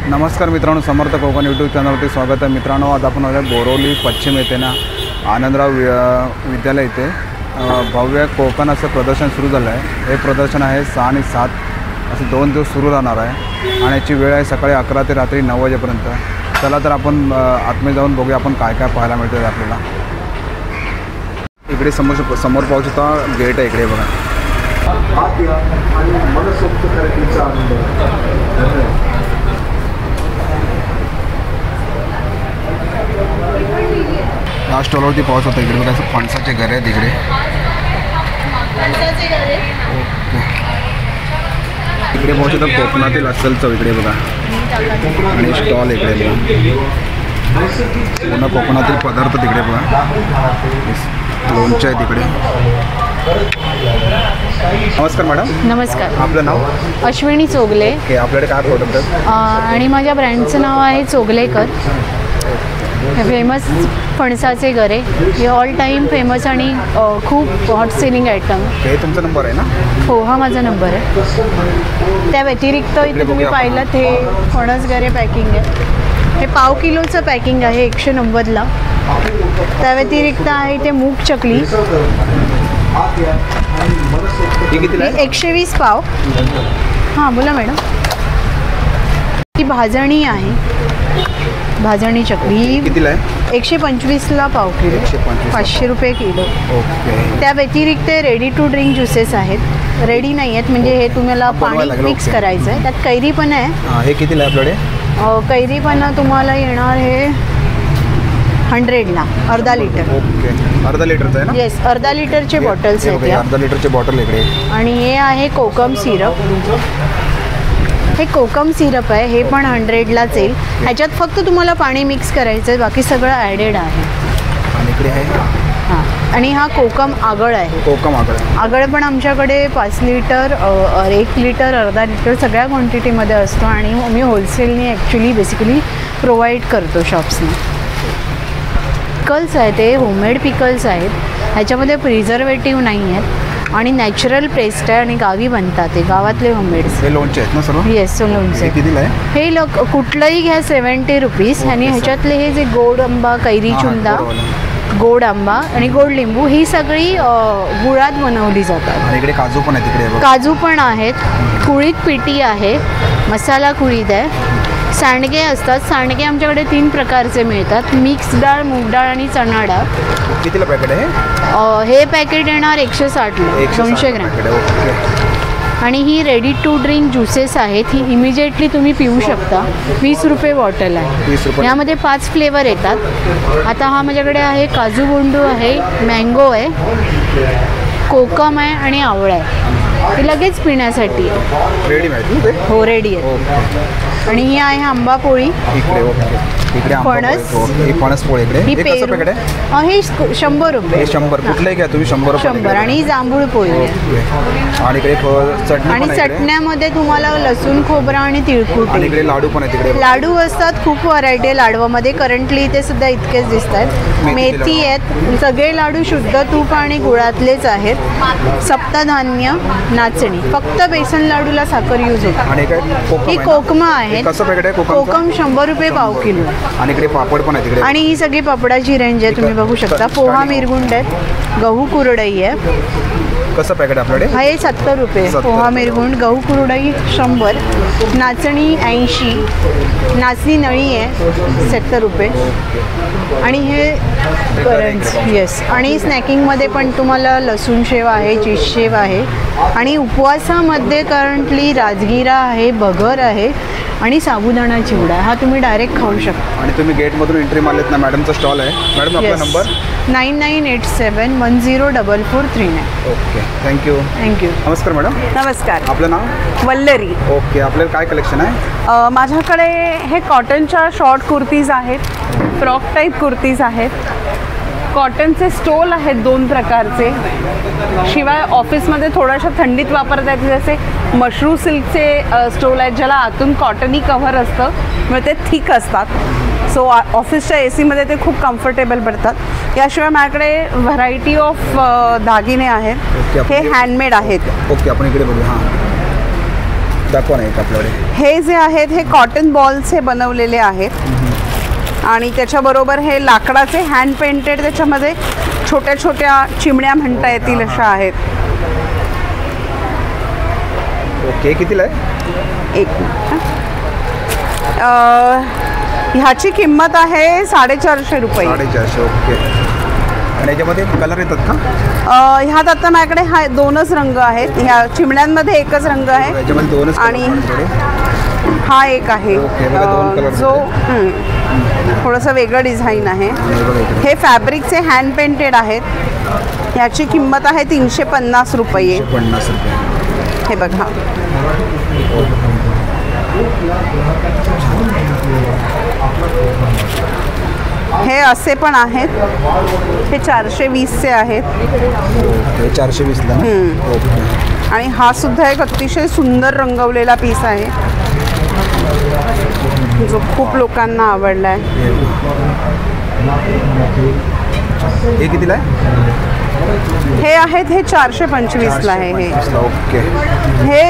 नमस्कार मित्रांनो, समर्थ कोकण यूट्यूब चॅनलवरती स्वागत आहे। मित्रांनो, आज आपण आलो बोरोली पश्चिम येथे ना आनंदराव विद्यालय इथे भव्य कोकण असं प्रदर्शन सुरू झालं आहे। हे प्रदर्शन आहे 6 आणि 7 असे 2 दिवस सुरू राहणार आहे आणि याची वेळ आहे सकाळी 11 ते रात्री 9 वाजेपर्यंत। चला तर आपण आतमध्ये जाऊन बघूया आपण काय काय पाहायला मिळतं आपल्याला। इकडे समोर पाहू शकता गेट आहे, इकडे बघा। या स्टॉलवरती पाऊस होता, इकडे बघा फणसाचे घर आहेत इकडे। इकडे पाहू शकता कोकणातील अस्सल चव, इकडे बघा आणि स्टॉल इकडे बघा, पूर्ण कोकणातील पदार्थ तिकडे बघा, लोणचं आहे तिकडे। नमस्कार मॅडम। नमस्कार। आपलं नाव? अश्विनी चोगले। ओके, आपल्याकडे काय प्रोडक्ट आहेत? आणि माझ्या ब्रँडचं नाव आहे चोगलेकर। फेमस फणसाचे गरे, हे ऑल टाईम फेमस आणि खूप हॉट सेलिंग आयटम। हे तुमचा नंबर आहे ना? हो, हा माझा नंबर आहे। त्या व्यतिरिक्त इथे तुम्ही पाहिलं हे फणस गरे पॅकिंग आहे, हे पाव किलोचं पॅकिंग आहे 190ला। त्या व्यतिरिक्त आहे ते मूग चकली, कितीला? 120 पाव। हां बोला मॅडम। ही भाजणी आहे, भाजणी चकली कितीला आहे? 125ला पाव किलो, 500 रुपये किलो। ओके। त्या व्यतिरिक्त रेडी टू ड्रिंक ज्युसेस आहेत, रेडी नाही आहेत म्हणजे हे तुम्हाला पाणी मिक्स करायचं आहे। त्यात कैरी पण आहे। हे कितीला आहे आपल्याकडे? कैरी पण तुम्हाला येणार हे 100ला, अर्धा लिटर। ओके, अर्धा लिटरचं आहे ना? येस, अर्धा लिटरचे बॉटल्स आहेत या। अर्धा लिटरचे बॉटल इकडे। आणि हे आहे कोकम सिरप, हे कोकम सिरप आहे, हे पण 100लाच येईल। ह्याच्यात फक्त तुम्हाला पाणी मिक्स करायचं आहे, बाकी सगळं ॲडेड आहे। आणि इकडे आहे हां, आणि हा कोकम आगळ आहे। कोकम आगळ पण आमच्याकडे 5 लिटर, 1 लिटर, अर्धा लिटर सगळ्या क्वांटिटीमध्ये असतो आणि आम्ही होलसेलने ॲक्च्युली बेसिकली प्रोव्हाइड करतो शॉप्सना। पिकल्स आहेत, ते होममेड पिकल्स आहेत, ह्याच्यामध्ये प्रिझर्वेटिव्ह नाही आहेत आणि नॅचरल पेस्ट आहे आणि गावी बनतात, ते गावातले होममेड्स। हे लोणचे आहेत ना सर्व? येस, लोणचे। कितीला आहे हे कुठलंही घ्या 70 रुपीज। आणि ह्याच्यातले हे जे गोड आंबा, कैरी चुंदा, गोड आंबा आणि गोड लिंबू ही सगळी गुळात बनवली जातात। आणि इकडे काजू पण आहे, तिकडे काजू पण आहेत, कुळीत पिठी आहे, मसाला कुळीत आहे, सांडगे असतात। सांडगे आमच्याकडे 3 प्रकारचे मिळतात, मिक्स डाळ, मूग डाळ आणि चणा डाळ। कितीला पॅकेट आहे हे पॅकेट येणार 160ला, 200 ग्रॅम। आणि ही रेडी टू ड्रिंक ज्युसेस आहेत, ही इमिजिएटली तुम्ही पिऊ शकता। 20 रुपये बॉटल आहे। 20 रुपये। यामध्ये 5 फ्लेवर येतात। आता हा माझ्याकडे आहे काजू बोंडू आहे, मँगो आहे, कोकम आहे आणि आवळा आहे। हे लगेच पिण्यासाठी रेडी माहिती? हो, रेडी आहे। आणि ही आहे आंबा पोळी इकडे। इकडे फणस, ही फणस पोळी इकडे। ही हे कसं पॅकेट आहे? हे 100 रुपये। हे 100 कुठलंही घ्या तुम्ही, 100 रुपये। 100। आणि ही जांभूळ पोळी आहे। आणि इकडे चटणी आणि चटण्यामध्ये तुम्हाला लसूण, खोबरा आणि तिळकुट। आणि इकडे लाडू पण आहे तिकडे। लाडू असतात, खूप व्हरायटी आहे लाडवामध्ये। करंटली इथे सुद्धा इतकेच दिसत आहेत। मेथी आहेत, सगळे लाडू शुद्ध तूप आणि गुळातलेच आहेत। सप्तधान्य, नाचणी, फक्त बेसन लाडूला साखर यूज होते। आणि ही कोकमा आहे। कसं पॅकेट आहे कोकम? 100 रुपये पाव किलो। आणि इकडे पापड पण आहे तिकडे। आणि ही सगळी पापडाची रेंज आहे, तुम्ही बघू शकता। पोहा मिरगुंड आहेत, गहू कुरडई आहे। कसं पॅकेट आपल्याकडे? हे 70 रुपये पोहा मिरगुंड, गहू कुरडई 100, नाचणी 80, नाचणी नळी आहे 70 रुपये। आणि हे करंज, येस। आणि स्नॅकिंगमध्ये पण तुम्हाला लसूण शेव आहे, चीज शेव आहे। आणि उपवासामध्ये करंटली राजगिरा आहे, बगर आहे आणि साबुदाणा चिवडा, हा तुम्ही डायरेक्ट खाऊ शकता। आणि तुम्ही गेटमधून एंट्री मारलेत ना, मॅडमचा स्टॉल आहे। मॅडम आपला नंबर? 9987104439। Okay, thank you. नमस्कार मॅडम। नमस्कार। आपलं नाव? वल्लरी। ओके, आपल्याला काय कलेक्शन आहे? माझ्याकडे हे कॉटनच्या शॉर्ट कुर्तीज आहेत, फ्रॉक टाईप कुर्तीज आहेत, कॉटनचे स्टोल आहेत 2 प्रकारचे, शिवाय ऑफिसमध्ये थोड्याशा थंडीत वापरता येते जसे मशरू सिल्कचे स्टोल आहेत, ज्याला आतून कॉटनी कव्हर असतं, म्हणजे ते थिक असतात। सो ऑफिसच्या एसीमध्ये ते खूप कम्फर्टेबल पडतात। याशिवाय माझ्याकडे व्हरायटी ऑफ दागिने आहेत, हे हँडमेड आहेत। ओके, आपण इकडे बघू। हां, दाखवा ना एक आपल्याकडे. हे जे आहेत हे कॉटन बॉल्सचे बनवलेले आहेत आणि त्याच्याबरोबर हे लाकडाचे हँड पेंटेड, त्याच्यामध्ये छोट्या छोट्या चिमण्या म्हणता येतील अशा आहेत. ओके, कितीला आहे? एक मिनिट. ह्याची किंमत आहे 450 रुपये. 450. ओके. आणि याच्यामध्ये कलर येतात का? ह्यात आता माझ्याकडे हा 2च रंग आहेत. ह्या चिमण्यांमध्ये एकच रंग आहे याच्यामध्ये 2च आणि हा एक आहे जो थोडंसं वेगळं डिझाईन आहे. हे फॅब्रिकचे हँड पेंटेड आहेत. ह्याची किंमत आहे 350 रुपये. 50 रुपये. हे बघा, हे असे पण आहेत. हे 420चे आहेत. 420ला. ओके. आणि हा सुद्धा एक अतिशय सुंदर रंगवलेला पीस आहे जो खूप लोकांना आवडला आहे. हे कितीला आहे? हे आहेत हे 425ला आहे. ओके. हे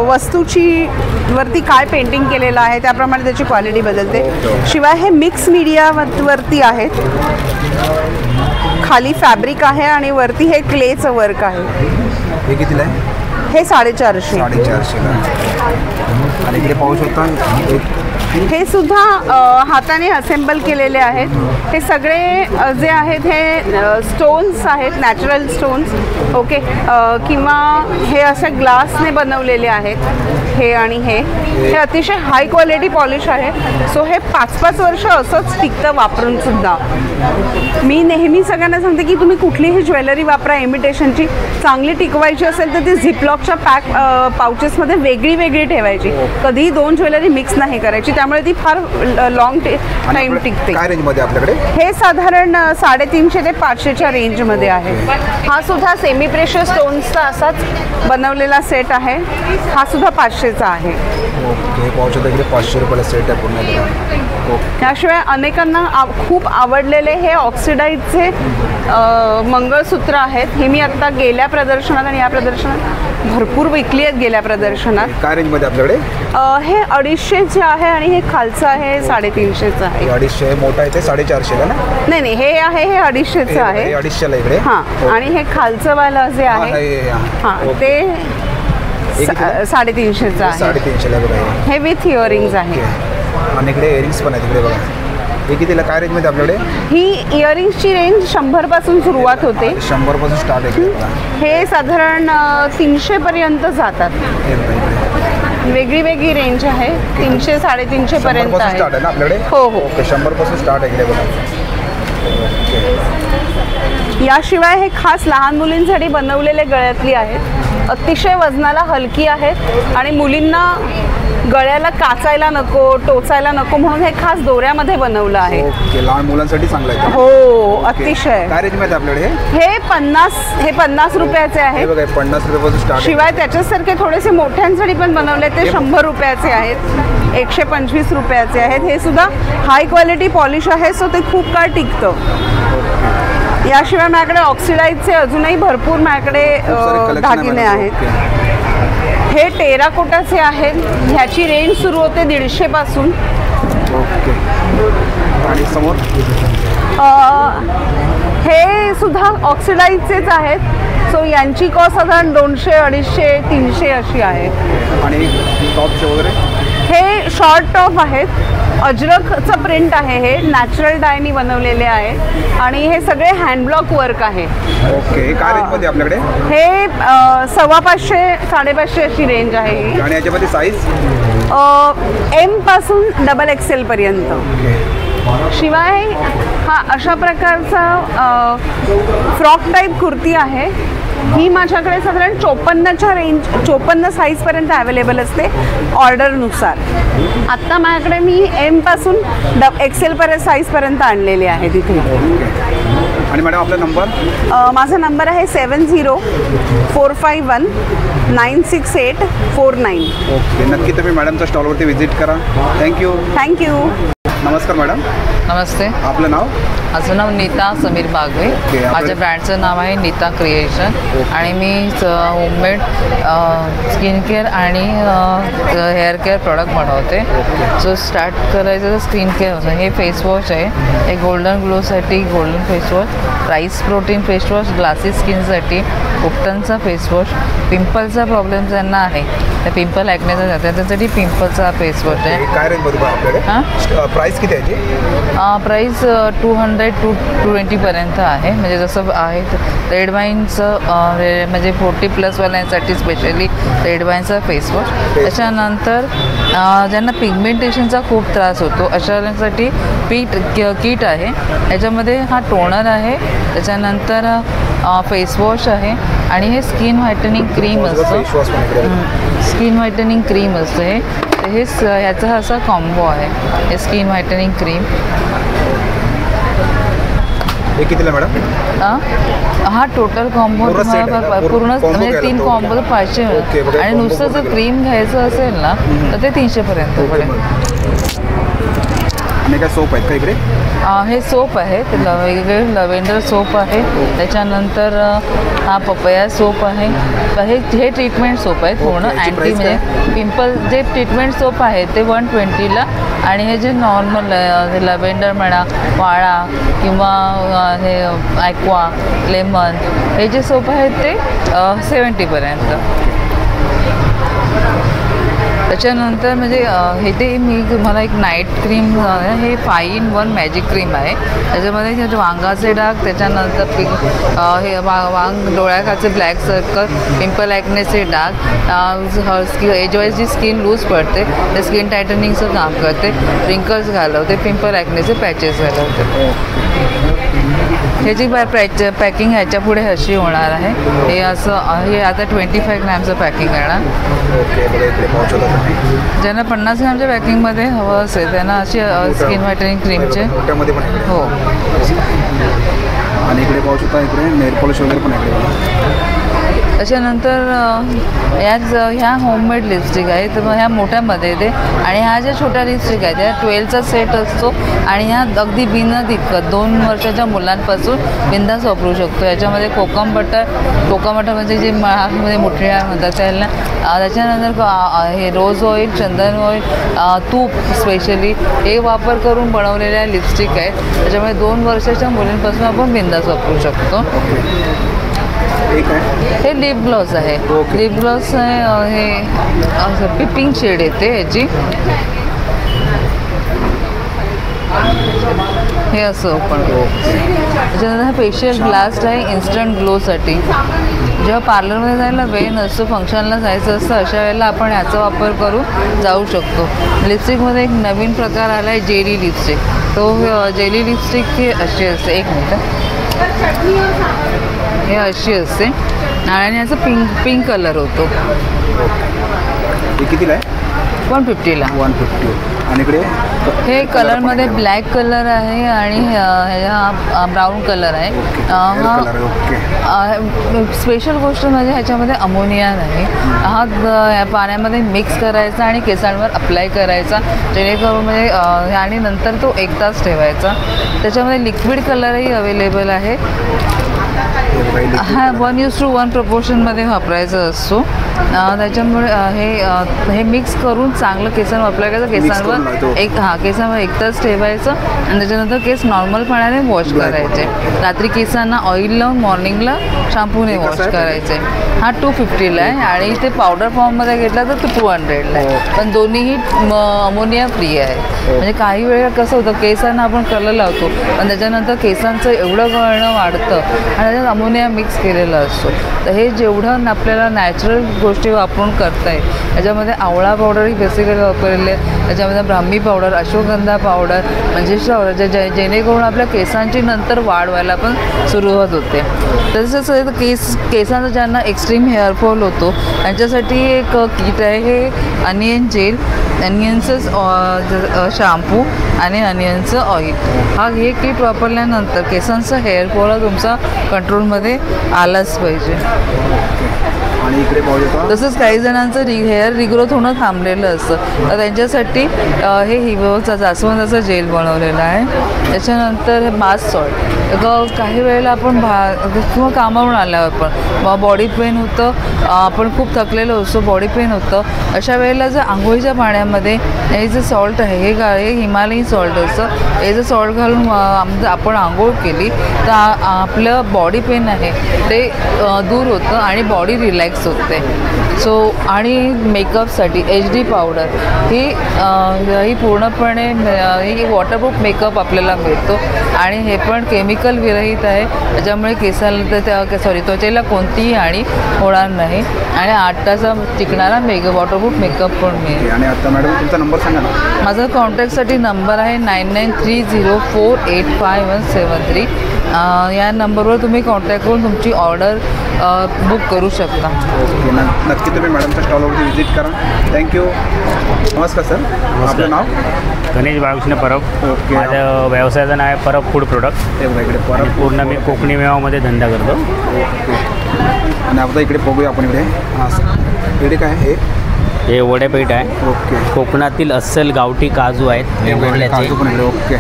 वस्तूची वरती काय पेंटिंग केलेलं आहे त्याप्रमाणे त्याची क्वालिटी बदलते. शिवाय हे मिक्स मीडिया वरती आहेत. खाली फॅब्रिक आहे आणि वरती हे क्लेचं वर्क आहे. हे कितीला आहे? हे 450. 450ला. आणि इकडे पाहू शकता हे सुद्धा हाताने असेंबल केलेले आहेत. हे सगळे जे आहेत हे स्टोन्स आहेत, नॅचरल स्टोन्स. ओके. किंवा हे असे ग्लासने बनवलेले आहेत. हे आणि हे अतिशय हाय क्वालिटी पॉलिश आहे. सो हे 5-5 वर्ष असंच टिकतं वापरून सुद्धा. मी नेहमी सगळ्यांना सांगते की तुम्ही कुठलीही ज्वेलरी वापरा इमिटेशनची. चांगली टिकवायची असेल तर ती झिपलॉकच्या पाउचेसमध्ये वेगळी वेगळी ठेवायची. कधीही 2 ज्वेलरी मिक्स नाही करायची, त्यामुळे ती फार लॉंग टाईम टिकते. काय रेंजमध्ये आपल्याकडे? हे साधारण 350 ते 500च्या रेंजमध्ये आहे. हा सुद्धा सेमी प्रेशर स्टोन्सचा असाच बनवलेला सेट आहे. हा सुद्धा 500चा आहे. ओके. पाहू शकता इकडे 500 रुपयाला सेट आहे पूर्ण. त्याशिवाय अनेकांना खूप आवडलेले हे ऑक्सिडाईजचे मंगळसूत्र आहेत. हे मी आत्ता गेल्या प्रदर्शनात आणि या प्रदर्शनात भरपूर विकली आहेत. गेल्या प्रदर्शनात काय रेंजमध्ये आपल्याकडे? हे 250चे आहे आणि हे खालचं आहे 350चं आहे. 250 मोठा आहे ते 450ला ना? नाही, हे आहे हे 250चं आहे. 250ला इकडे. हां. आणि हे खालचं वालं जे आहे हां ते 350चं आहे. 350ला बघा. हे विथ इयरिंग्ज आहे. आणि इकडे इयरिंग्स पण आहेत इकडे बघा. हे कितीला काय रेंजमध्ये आपल्याकडे? ही इयरिंग्सची रेंज 100 पासून सुरुवात होते. 100 पासून स्टार्ट आहे. हे साधारण 300 पर्यंत जातात. वेगळी वेगळी रेंज आहे. 300 350 पर्यंत आहे. स्टार्ट आहे ना आपल्याकडे? हो. ओके. 100 पासून स्टार्ट आहे इकडे बघा. याशिवाय हे खास लहान मुलींसाठी बनवलेले गळ्यातली आहेत. अतिशय वजनाला हलकी आहेत आणि मुलींना गळ्याला काचायला नको, टोचायला नको म्हणून हे खास दोऱ्यामध्ये बनवलं आहे. ओके. लहान मुलांसाठी चांगलं आहे. हो, अतिशय. काय रेंजमध्ये आपल्याकडे? हे 50 रुपयाचे आहे. 50 रुपयापासून स्टार्ट. शिवाय त्याच्यासारखे थोडेसे मोठ्यांसाठी पण बनवले ते 100 रुपयाचे आहेत. 125 रुपयाचे आहेत. हे सुद्धा हाय क्वालिटी पॉलिश आहे, सो ते खूप काळ टिकतं. याशिवाय माझ्याकडे ऑक्सिडाईजचे अजूनही भरपूर माझ्याकडे दागिने आहेत. हे टेराकोटाचे आहेत. ह्याची रेंज सुरू होते 150 पासून. ओके. आणि समोर हे सुद्धा ऑक्सिडाईजचेच आहेत. सो यांची कॉस्ट साधारण 200, 250, 300 अशी आहे. आणि टॉपचे वगैरे? हे शॉर्ट टॉप आहेत. अजरकचं प्रिंट आहे. हे नॅचरल डायनी बनवलेले आहे आणि हे सगळे हँडब्लॉक वर्क आहे. ओके. काय रेंजमध्ये आपल्याकडे? हे 550, 550 अशी रेंज आहे. आणि याच्यामध्ये साईज M पासून XXL पर्यंत. शिवाय हा अशा प्रकारचा फ्रॉक टाईप कुर्ती आहे. ही माझ्याकडे साधारण 54 साईजपर्यंत अवेलेबल असते ऑर्डरनुसार. आत्ता माझ्याकडे मी M पासून XL साईजपर्यंत आणलेली आहे तिथे. आणि मॅडम आपला नंबर? माझा नंबर आहे 7045196849. ओके. नक्की तुम्ही मॅडमच्या स्टॉलवरती व्हिजिट करा. थँक्यू. थँक्यू. नमस्कार मॅडम. नमस्ते. आपलं नाव? माझं नाव नीता समीर बागवे. माझ्या ब्रँडचं नाव आहे नीता क्रिएशन आणि मी होममेड स्किन केअर आणि हेअर केअर प्रॉडक्ट बनवते. सो स्टार्ट करायचं तर स्किन केअर. हे फेसवॉश आहे, हे गोल्डन ग्लोसाठी golden face wash, rice protein face wash, glassy स्किनसाठी उपटनचा फेसवॉश, पिंपलचा प्रॉब्लेम ज्यांना आहे त्या पिंपल ॲक्नेचा जाते त्यासाठी पिंपलचा फेसवॉश आहे. काय रेंज मध्ये आपल्याकडे? हां, प्राइस किती आहे याची? प्राईस 200 to 220पर्यंत आहे. म्हणजे जसं आहे रेड वाईनचं म्हणजे 40+ वाल्यांसाठी स्पेशली रेड वाईनचा फेसवॉश. त्याच्यानंतर ज्यांना पिगमेंटेशनचा खूप त्रास होतो अशांसाठी किट आहे. याच्यामध्ये हा टोनर आहे, त्याच्यानंतर फेसवॉश आहे आणि हे स्किन व्हायटनिंग क्रीम असतं. स्किन व्हायटनिंग क्रीम असतं हे ह्याचा असा कॉम्बो आहे. हे स्किन व्हायटनिंग क्रीम हे कितीला मॅडम? हा टोटल कॉम्बो तुम्हाला पूर्ण म्हणजे 3 कॉम्बो 500 मिळेल आणि नुसतं जर क्रीम घ्यायचं असेल ना तर ते 300पर्यंत पडेल. आणि काय सोप आहेत का इकडे? हे सोप आहे, ते वेगवेगळे लव्हेंडर सोप आहे. त्याच्यानंतर हा पपया सोप आहे. हे ट्रीटमेंट सोप आहे पूर्ण अँटी म्हणजे पिंपल. जे ट्रीटमेंट सोप आहे ते 120ला आणि हे जे नॉर्मल लव्हेंडर म्हणा, वाळा किंवा हे ॲक्वा, लेमन हे जे सोप आहेत ते 70पर्यंत. त्याच्यानंतर म्हणजे हे ते मी तुम्हाला एक नाईट क्रीम हे 5 in 1 मॅजिक क्रीम आहे. त्याच्यामध्ये वांगाचे डाग, त्याच्यानंतर हे वांग डोळ्याखालचे ब्लॅक सर्कल, पिंपल ॲक्नेचे डाग, एजवाईज जी स्किन लूज पडते ते स्किन टायटनिंगचं काम करते, रिंकल्स घालवते, पिंपल ॲक्नेचे पॅचेस घालवते. ह्याची पॅकिंग ह्याच्या पुढे अशी होणार आहे. हे असं हे आता 25 ग्रॅमचं पॅकिंग येणार. ज्यांना 50 ग्रॅमच्या पॅकिंगमध्ये हवं असेल त्यांना अशी स्किन व्हायटनिंग क्रीमचे हो. आणि इकडे पाहू शकता, इकडे नेल पॉलिश वगैरे पण आहे. त्याच्यानंतर ह्या होममेड लिपस्टिक आहे, तर मग ह्या मोठ्यामध्ये येते आणि ह्या ज्या छोट्या लिपस्टिक आहेत त्या 12चा सेट असतो आणि ह्या अगदी बिना दिक्कत 2 वर्षाच्या मुलांपासून बिंदास वापरू शकतो. याच्यामध्ये कोकम बटर म्हणजे जे मराठीमध्ये मुठळ्या म्हणतात त्याला, त्याच्यानंतर हे रोज ऑइल, चंदन ऑइल, तूप स्पेशली हे वापर करून बनवलेल्या लिपस्टिक आहेत. त्याच्यामुळे 2 वर्षाच्या मुलींपासून आपण बिंदास वापरू शकतो. हे लिप ग्लॉस आहे. लिप ग्लॉस आहे हे असं पिंक शेड येते ह्याची. हे असं पण त्याच्यानंतर हा फेशियल ग्लास आहे इन्स्टंट ग्लोसाठी. जेव्हा पार्लरमध्ये जायला वेळ नसतो, फंक्शनला जायचं असतं, अशा वेळेला आपण ह्याचा वापर करून जाऊ शकतो. लिपस्टिकमध्ये एक नवीन प्रकार आला आहे जेली लिपस्टिक. तो जेली लिपस्टिक ही अशी असते, एक मिनिट, हे अशी असते आणि याचा पिंक कलर होतो. कितीला आहे? 150ला. 150. आणि इकडे हे कलरमध्ये ब्लॅक कलर आहे आणि ह्या ब्राऊन कलर आहे. हा स्पेशल गोष्ट म्हणजे ह्याच्यामध्ये अमोनिया नाही. हा पाण्यामध्ये मिक्स करायचा आणि केसांवर अप्लाय करायचा, जेणेकरून म्हणजे आणि नंतर तो 1 तास ठेवायचा. त्याच्यामध्ये लिक्विड कलरही अवेलेबल आहे. हा 1:1 प्रपोर्शनमध्ये वापरायचा असतो. त्याच्यामुळे हे मिक्स करून चांगलं केसांवर अप्लाय करायचं. केसांवर 1 तास ठेवायचं आणि त्याच्यानंतर केस नॉर्मल पाण्याने वॉश करायचे. रात्री केसांना ऑइल लावून मॉर्निंगला शॅम्पूने वॉश करायचे. हा 250ला आहे आणि ते पावडर फॉर्ममध्ये घेतला तर तो 200ला आहे. पण दोन्हीही अमोनिया फ्री आहे. म्हणजे काही वेळा कसं होतं, केसांना आपण कलर लावतो पण त्याच्यानंतर केसांचं एवढं गळणं वाढतं आणि त्याच्यात अमोनिया मिक्स केलेला असतो. तर हे जेवढं आपल्याला नॅचरल गोष्टी वापरून करता येईल. याच्यामध्ये आवळा पावडरही बेसिकली वापरलेले आहे. त्याच्यामध्ये Brahmi powder, ashwagandha powder, manjistha powder, जेणेकरून आपल्या केसांची नंतर वाढ व्हायला पण सुरुवात होते. तसंच केसांचा ज्यांना एक्स्ट्रीम हेअरफॉल होतो त्यांच्यासाठी एक किट आहे. हे अनियन जेल, अनियनचं शॅम्पू आणि अनियनचं ऑइल. हे किट वापरल्यानंतर केसांचा हेअरफॉल तुमचा कंट्रोलमध्ये आलाच पाहिजे. आणि इकडे पाहू शकता तसंच काही जणांचं हेअर रिग्रोथ होणं थांबलेलं असतं, तर त्यांच्यासाठी हे हिवोचा जास्वंदाचा जेल बनवलेला आहे. त्याच्यानंतर हे मास्क सॉल्ट. काही वेळेला आपण किंवा कामावरून आल्यावर पण बॉडी पेन होतं, आपण खूप थकलेलो असतो, बॉडी पेन होतं, अशा वेळेला जर आंघोळीच्या पाण्यामध्ये हे जे सॉल्ट आहे हे हिमालयी सॉल्ट असतं, हे जर सॉल्ट घालून आपण आंघोळ केली तर आपलं बॉडी पेन आहे ते दूर होतं आणि बॉडी रिलॅक्स होते. सो आणि मेकअपसाठी HD पावडर ही पूर्णपणे ही वॉटरप्रूफ मेकअप आपल्याला मिळतो आणि हे पण केमिकल विरहित आहे, त्याच्यामुळे त्वचेला कोणतीही हानी होणार नाही आणि 8 तास टिकणारा वॉटरप्रूफ मेकअप पण मिळेल. आणि आता मॅडम तुमचा नंबर सांगा ना. माझा कॉन्टॅक्टसाठी नंबर आहे 9930485173. या नंबरवर तुम्ही कॉन्टॅक्ट करून तुमची ऑर्डर बुक करू शकता. ओके, नक्की तुम्ही मॅडमच्या स्टॉलवरती व्हिजिट करा. थँक्यू. नमस्कार सर, आपलं नाव? गणेश बाळकृष्ण परब. ओके. माझं व्यवसायाचं नाव आहे परब फूड प्रोडक्ट. ते बघा इकडे आणि पूर्ण मी कोकणी मेवामध्ये धंदा करतो. ओके. आणि आता इकडे बघूया आपण इकडे. हां सर, इकडे काय आहे? हे वड्यापीठ आहे. ओके. कोकणातील अस्सल गावठी काजू आहेत वेगवेगळ्याचे. काजू पण इकडे. ओके.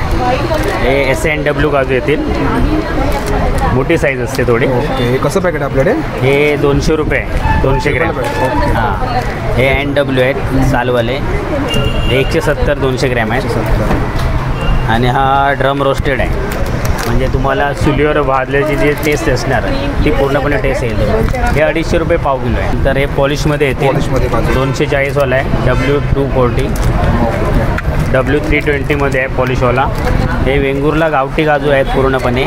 हे SNW काजू येतील, मोठी साईज असते थोडी. ओके. हे कसं पॅकेट आपल्याकडे? हे 200 रुपये 200 ग्रॅम. ओके. हां, हे NW आहेत सालवाले, हे 170 200 ग्रॅम आहेत. आणि हा ड्रम रोस्टेड आहे, म्हणजे तुम्हाला चुलीवर भाजल्याची जी टेस्ट असणार ती पूर्णपणे टेस्ट येईल. हे 250 रुपये पाव किलो आहे. तर हे पॉलिशमध्ये येते, 240वाला आहे, W240, W320मध्ये आहे पॉलिशवाला. हे वेंगुर्ला गावठी काजू आहेत पूर्णपणे.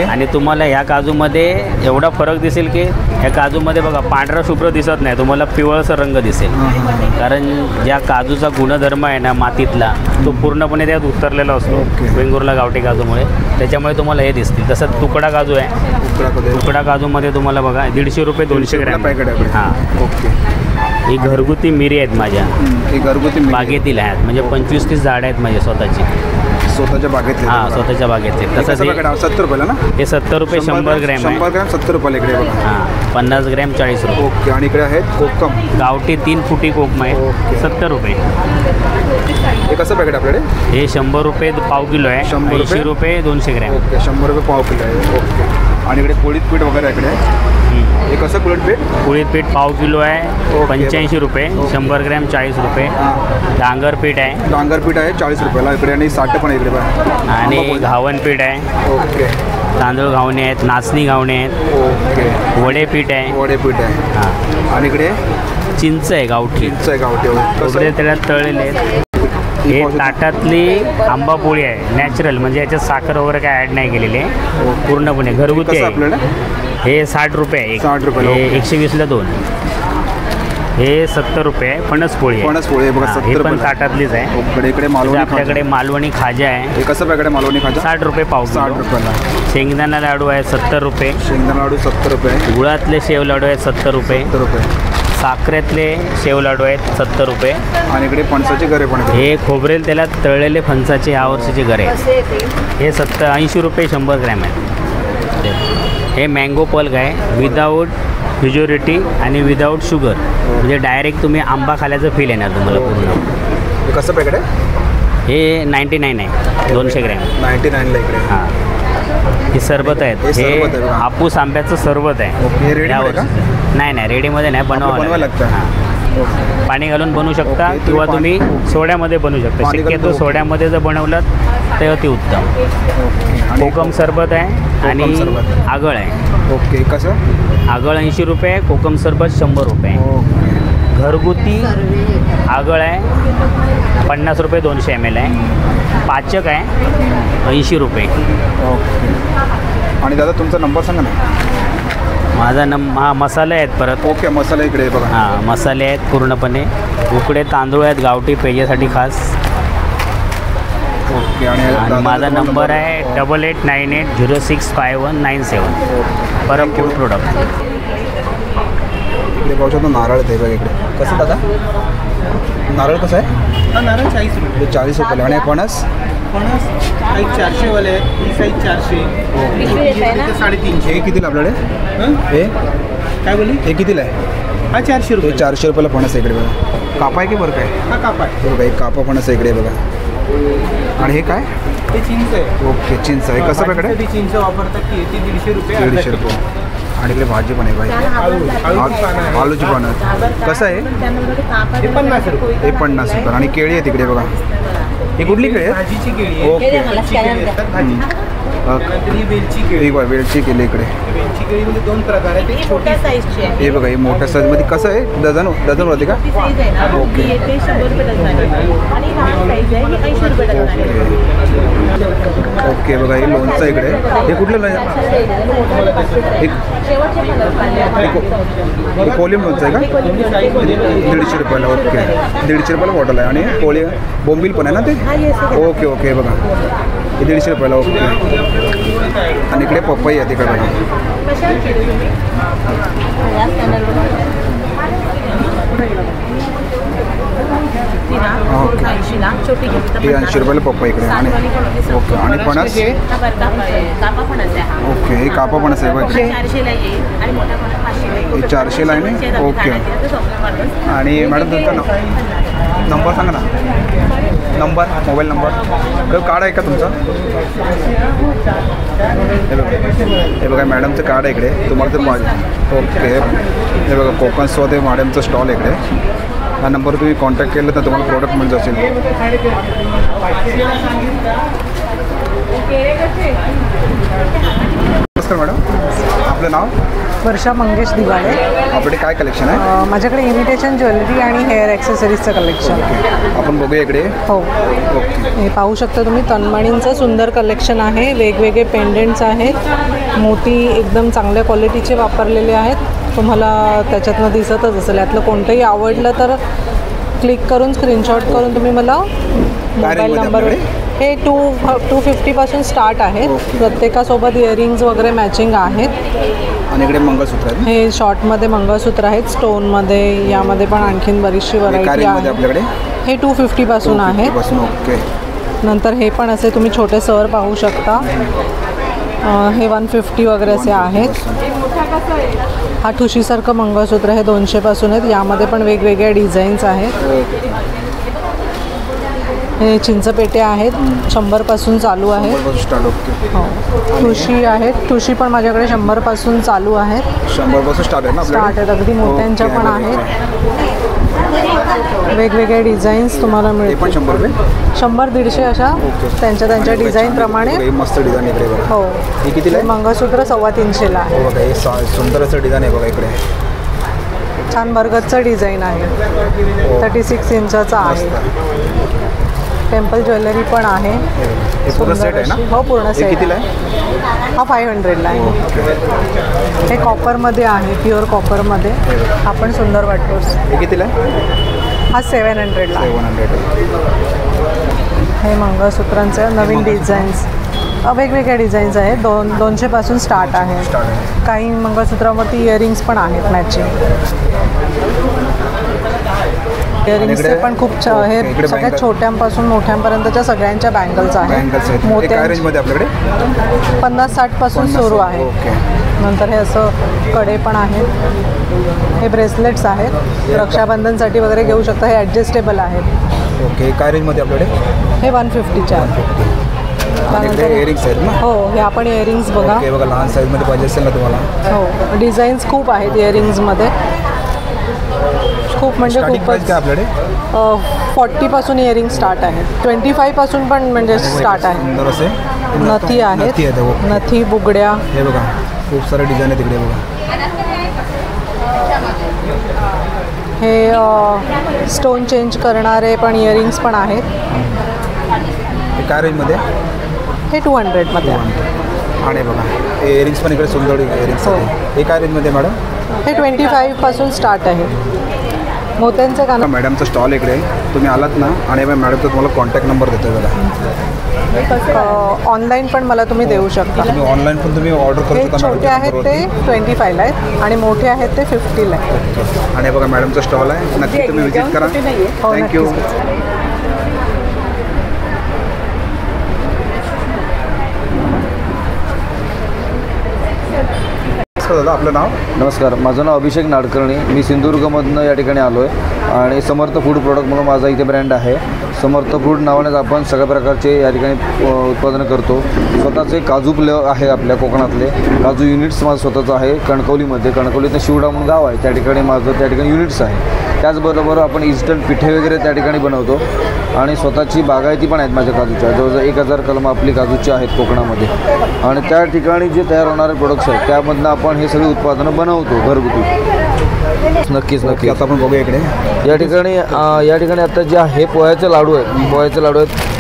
आणि तुम्हाला ह्या काजूमध्ये एवढा फरक दिसेल की ह्या काजूमध्ये बघा पांढरा शुभ्र दिसत नाही, तुम्हाला पिवळसर रंग दिसेल, कारण ज्या काजूचा गुणधर्म आहे ना मातीतला तो पूर्णपणे त्यात उतरलेला असतो वेंगुर्ला गावठी काजूमुळे, त्याच्यामुळे तुम्हाला हे दिसतील. तसं तुकडा काजू आहे, तुकडा काजूमध्ये तुम्हाला बघा 150 रुपये 200 ग्रॅम पॅकेट आहे. हां. ओके. ही घरगुती मिरी आहेत माझ्या, ही घरगुती बागेतील आहेत, म्हणजे 25-30 झाडं आहेत माझ्या स्वतःची. स्वतःच्या बागेतले? हां, स्वतःच्या बागेतले. तसंच 70 रुपयाला ना? हे 70 रुपये 100 ग्रॅम आहे. 100 ग्रॅम 70 रुपयाला इकडे बघा. हां, 50 ग्रॅम 40 रुपये. ओके. आणि इकडे आहेत कोकम, गावठी 3 फुटी कोकम आहे, 70 रुपये. हे कसं पॅकेट आपल्याकडे? हे 100 रुपये पाव किलो आहे, 80 रुपये 200 ग्रॅम. ओके. 100 रुपये पाव किलो आहे. ओके. आणि इकडे पोळीत पीठ वगैरे इकडे. हे कसं कुळीत पीठ? कुळीत पीठ पाव किलो आहे, 85 रुपये, 100 ग्रॅम 40 रुपये. डांगर पीठ आहे, डांगर पीठ आहे 40 रुपयाला इकडे. आणि 60 पण इकडे. आणि घावन पीठ आहे. ओके. तांदूळ घावणे आहेत, नाचणी घावणे आहेत. ओके. वडे पीठ आहे. वडे पीठ आहे. हां. आणि इकडे चिंच आहे गावठी. चिंच आहे गावठी. वगैरे त्याला तळलेले आहेत. हे ताटातली आंबा पोळी आहे, नॅचरल, म्हणजे याच्यात साखर वगैरे काय ॲड नाही केलेली आहे, पूर्णपणे घरगुती आहे. आपल्याला हे 60 रुपये आहे. 60 रुपये. हे 120ला 2. हे 70 रुपये आहे. फणस पोळी आहे. फणस पोळी बघा, 70 हे पण रुपये. ताटातलीच आहे. इकडे मालवणी. आपल्याकडे मालवणी खाजा आहे. हे कसं पॅकेट आहे मालवणी खाजा? 60 रुपये पाव. 60 रुपयाला. शेंगदाणा लाडू आहे 70 रुपये. शेंगदाणा लाडू 70 रुपये. गुळातले शेव लाडू आहेत 70 रुपये. 70 रुपये. साखरेतले शेव लाडू आहेत 70 रुपये. आणि इकडे फणसाचे गरे पण आहेत. हे खोबरेल त्याला तळलेले फणसाचे ह्या वर्षीचे गरे आहेत. हे 80 रुपये 100 ग्रॅम आहेत. हे मँगो पल्क आहे, विदाऊट प्युरिटी आणि विदाऊट शुगर, म्हणजे डायरेक्ट तुम्ही आंबा खाल्याचं फील येणार तुम्हाला पूर्ण. हे कसं पॅकेट आहे? हे 99 आहे, 200 ग्रॅम. 99ला इकडे. हां. हे सरबत आहेत. हे हापूस आंब्याचं सरबत आहे. हे रेडीमेड का? नाही, रेडीमध्ये नाही, बनवावं लागतं. हां. पाणी घालून बनवू शकता किंवा तुम्ही सोड्यामध्ये बनवू शकता. शक्यतो सोड्यामध्ये जर बनवलं तर अति उत्तम. कोकम सरबत आहे आणि आगळ आहे. ओके. कसं? आगळ 80 रुपये, कोकम सरबत 100 रुपये. घरगुती आगळ आहे 50 रुपये 200 ml आहे. पाचक आहे 80 रुपये. ओके. आणि दादा तुमचा नंबर सांगा ना. माझा हा मसाले आहेत परत. ओके. मसाले इकडे बघा. हां, मसाले आहेत पूर्णपणे. उकडे तांदूळ आहेत गावठी पेजेसाठी खास. ओके. आणि माझा नंबर आहे 8898065197. Parab food product. इकडे पाहू शकतो नारळ ते बघा इकडे. कसं दादा नारळ कसं आहे? हा, नारळ 40 रुपये. हे 40 रुपयाला. आणि फणस? फणस काही 400 वाले आहेत, ही साईज 400. 350. हे कितीला आपल्याकडे? हं? हे काय बोलली? हे कितीला आहे? हा 400 हे रुपये 400 रुपयाला फणस आहे इकडे बघा. कापा आहे की बरं काय? हा कापा आहे. हे बघा एक कापा फणस आहे इकडे बघा. आणि हे काय? ते चिंच आहे. ओके चिंच आहे. कसं प्रकारे? भाजीसाठी चिंच वापरतात की ती 150 रुपये. 150 रुपये. आणि इकडे भाजी पण आहे बाई. आळूची पानं आहे. आलूची पानं. कसं आहे? हे 50 रुपये. हे 50 रुपये. आणि केळी आहे तिकडे बघा. ही कुठली केळी आहे? भाजीची केळी आहे. ओके. भाजी. नंतर ही वेलची केळी. ही बघा वेलची केली इकडे. वेलची केळीमध्ये 2 प्रकार आहेत. एक छोटी साईजची आहे. हे बघा ही मोठ्या साईजमध्ये कसं आहे? डझन होते का? ओके ओके बघा हे लोणचं इकडे. हे कुठलं लोणचं? हे कोलिम लोणचं आहे का? 150 रुपयाला. ओके 150 रुपयाला बॉटल आहे. आणि कोळी बोंबील पण आहे ना ते? ओके ओके बघा हे 150 रुपयाला. ओके. आणि इकडे पपई आहे तिकडे बघा. हे 80 रुपयाला पपई इकडे. आणि ओके आणि फणस. ओके हे कापा फणस आहे बघा इकडे. हे 400ला आहे ना? ओके. आणि मॅडम तुमचा नंबर सांगा ना. नंबर मोबाईल नंबर कार्ड आहे का तुमचं? हे बघा मॅडमचं कार्ड आहे इकडे. तुम्हाला तर पाहिजे. ओके हे बघा कोकण स्वाद हे मॅडमचं स्टॉल आहे इकडे. हा नंबर तुम्ही कॉन्टॅक्ट केलं तर तुम्हाला प्रोडक्ट मिळत असेल. नमस्कार मॅडम आपलं नाव? वर्षा मंगेश दिवाळे. आपल्याकडे काय कलेक्शन आहे? माझ्याकडे इमिटेशन ज्वेलरी आणि हेअर ॲक्सेसरीजचं कलेक्शन. आपण बघूया इकडे. हो ओके हे पाहू शकता तुम्ही तन्मणींचं सुंदर कलेक्शन आहे. वेगवेगळे पेंडेंट्स आहेत. मोती एकदम चांगल्या क्वालिटीचे वापरलेले आहेत. तुम्हाला त्याच्यातनं दिसतच असेल. यातलं कोणतंही आवडलं तर क्लिक करून स्क्रीनशॉट करून तुम्ही मला मोबाईल नंबर. हे 250पासून स्टार्ट आहेत. प्रत्येकासोबत इयरिंग्ज वगैरे मॅचिंग आहेत. आणि इकडे मंगळसूत्र आहे. हे शॉर्टमध्ये मंगळसूत्र आहेत. स्टोनमध्ये यामध्ये पण आणखीन बरीचशी व्हरायटी आहे. आपल्याकडे हे 250पासून आहे. ओके. नंतर हे पण असे तुम्ही छोटे सर पाहू शकता. हे 150 वगैरे असे आहेत. हा ठुशीसारखं मंगळसूत्र हे 200पासून आहेत. यामध्ये पण वेगवेगळ्या डिझाईन्स आहेत. हे चिंचपेटे आहेत. 100पासून चालू आहेत. हो ठुशी आहेत. ठुशी पण माझ्याकडे 100पासून चालू आहेत. 100पासून स्टार्ट आहे ना? स्टार्ट आहेत. अगदी मोठ्यांच्या पण आहेत. वेगवेगळे डिझाईन्स तुम्हाला मिळतील. 100 रुपये 100-150 अशा त्यांच्या डिझाईनप्रमाणे. मस्त डिझाईन इकडे. हो हे कितीला आहे? मंगळसूत्र 350ला आहे. बघा हे सुंदर असं डिझाईन आहे बघा इकडे. छान भरगतचं डिझाईन आहे. 36 इंचाचा आहे. टेम्पल ज्वेलरी पण आहे. पूर्ण सेट आहे ना? हो पूर्ण सेट. कितीला आहे? हा 500ला आहे. हे कॉपरमध्ये आहे. प्युअर कॉपरमध्ये. हा पण सुंदर वाटतो. हे कितीला आहे? हा 700ला आहे. 700. हे मंगळसूत्रांचे नवीन डिझाईन्स वेगवेगळ्या डिझाईन्स आहेत. 200पासून स्टार्ट आहे. काही मंगळसूत्रावरती इयरिंग्स पण आहेत मॅचिंग. इयरिंग्सचे पण खूप हे सगळ्यात छोट्यांपासून मोठ्यांपर्यंतच्या सगळ्यांच्या बँगल्स आहेत. मोत्यांमध्ये आपल्याकडे 50-60पासून सुरू आहे. नंतर हे असं कडे पण आहेत. हे ब्रेसलेट्स आहेत. रक्षाबंधनसाठी वगैरे घेऊ शकता. हे ॲडजस्टेबल आहेत. ओके काय रेंजमध्ये आपल्याकडे? हे 150च्या आहेत. इयरिंग्स आहेत ना? हो हे आपण इयरिंग्स बघा. बघा लहान साईजमध्ये पाहिजे असेल ना तुम्हाला. हो डिझाईन्स खूप आहेत इयरिंग्समध्ये. खूप म्हणजे खूपच. आपल्याकडे 40पासून इयरिंग स्टार्ट आहे. 25पासून पण म्हणजे स्टार्ट आहे. सुंदर असे नथी आहेत. नथी बुगड्या. हे बघा खूप सारे डिझाईन आहे तिकडे बघा. हे स्टोन चेंज करणारे पण इयरिंग्स पण आहेत. काय रेंजमध्ये? हे 200मध्ये. आणि बघा इयरिंग्स पण इकडे सुंदर इयरिंग्स आहे. हे काय रेंजमध्ये मॅडम? हे 25पासून स्टार्ट आहे. मोत्यांचे काना. मॅडमचं स्टॉल इकडे तुम्ही आलात ना आणि मॅडमचा तुम्हाला कॉन्टॅक्ट नंबर देतो बघा. ऑनलाईन पण मला तुम्ही देऊ शकता. तुम्ही ऑनलाईन पण तुम्ही ऑर्डर करू शकता. छोटे आहेत ते 25ला आहेत आणि मोठे आहेत ते 50ला आहेत. आणि बघा मॅडमचा स्टॉल आहे. नक्की तुम्ही विजिट करा. थँक्यू. नमस्कार दादा, आपलं नाव? नमस्कार, माझं नाव अभिषेक नाडकर्णी. मी सिंधुदुर्गमधनं या ठिकाणी आलो आहे आणि समर्थ फूड प्रोडक्ट म्हणून माझा इथे ब्रँड आहे. समर्थ फूड नावानेच आपण सगळ्या प्रकारचे या ठिकाणी उत्पादनं करतो. स्वतःचे काजू आहे आपल्या कोकणातले काजू युनिट्स माझं स्वतःचं आहे. कणकवलीतनं शिवडा म्हणून गाव आहे, त्या ठिकाणी माझं त्या ठिकाणी युनिट्स आहे. त्याचबरोबर आपण इन्स्टंट पिठे वगैरे त्या ठिकाणी बनवतो आणि स्वतःची बागायती पण आहेत माझ्या काजूच्या. जवळजवळ 1000 कलमं आपली काजूची आहेत कोकणामध्ये आणि त्या ठिकाणी जे तयार होणारे प्रोडक्ट्स आहेत त्यामधनं आपण हे सगळी उत्पादनं बनवतो घरगुती. नक्कीच. आता आपण बघूया इकडे या ठिकाणी आता जे आहे पोह्याचे लाडू आहेत.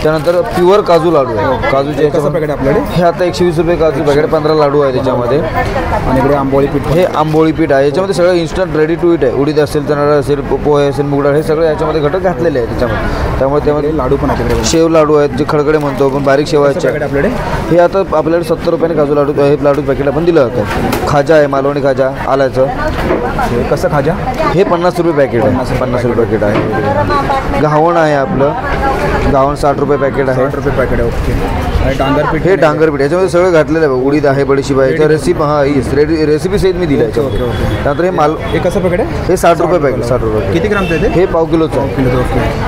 त्यानंतर प्युअर काजू लाडू आहे. काजूचे कसं पॅकेट आपल्याकडे? हे आता 120 रुपये काजू पॅकेट, 15 लाडू आहे त्याच्यामध्ये. आणि इकडे आंबोळी पीठ, हे आंबोळी पीठ आहे. याच्यामध्ये सगळं इन्स्टंट रेडी टू इट आहे. उडीद असेल, चणा असेल, पोहे असेल, मुगडाळ, हे सगळं याच्यामध्ये घटक घातलेले आहे त्याच्यामध्ये. त्यामध्ये लाडू पण आपल्याकडे, शेव लाडू आहेत जे खडखडे म्हणतो आपण, बारीक शेवायचे आपल्याकडे. हे आता आपल्याकडे 70 रुपयाने काजू लाडू हे लाडू पॅकेट आपण दिलं जातं. खाजा आहे, मालवणी खाजा आल्याचं. कसं खाजा? हे 50 रुपये पॅकेट आहे. 50 रुपये पॅकेट आहे. घावण आहे आपलं, घावण 60 रुपये पॅकेट आहे. 60 रुपये पॅकेट आहे. ओके. आणि डांगरपीठ, हे डांगरपीठ याच्यामध्ये सगळं घातलेलं आहे. उडीद आहे, बडीशिप आहे. याच्या रेसिपी सहित मी दिलं आहे. त्यानंतर हे कसं पॅकेट आहे? हे 60 रुपये पॅकेट. 60 रुपये. किती ग्रामचं आहे ते? हे पाव किलोचं आहे.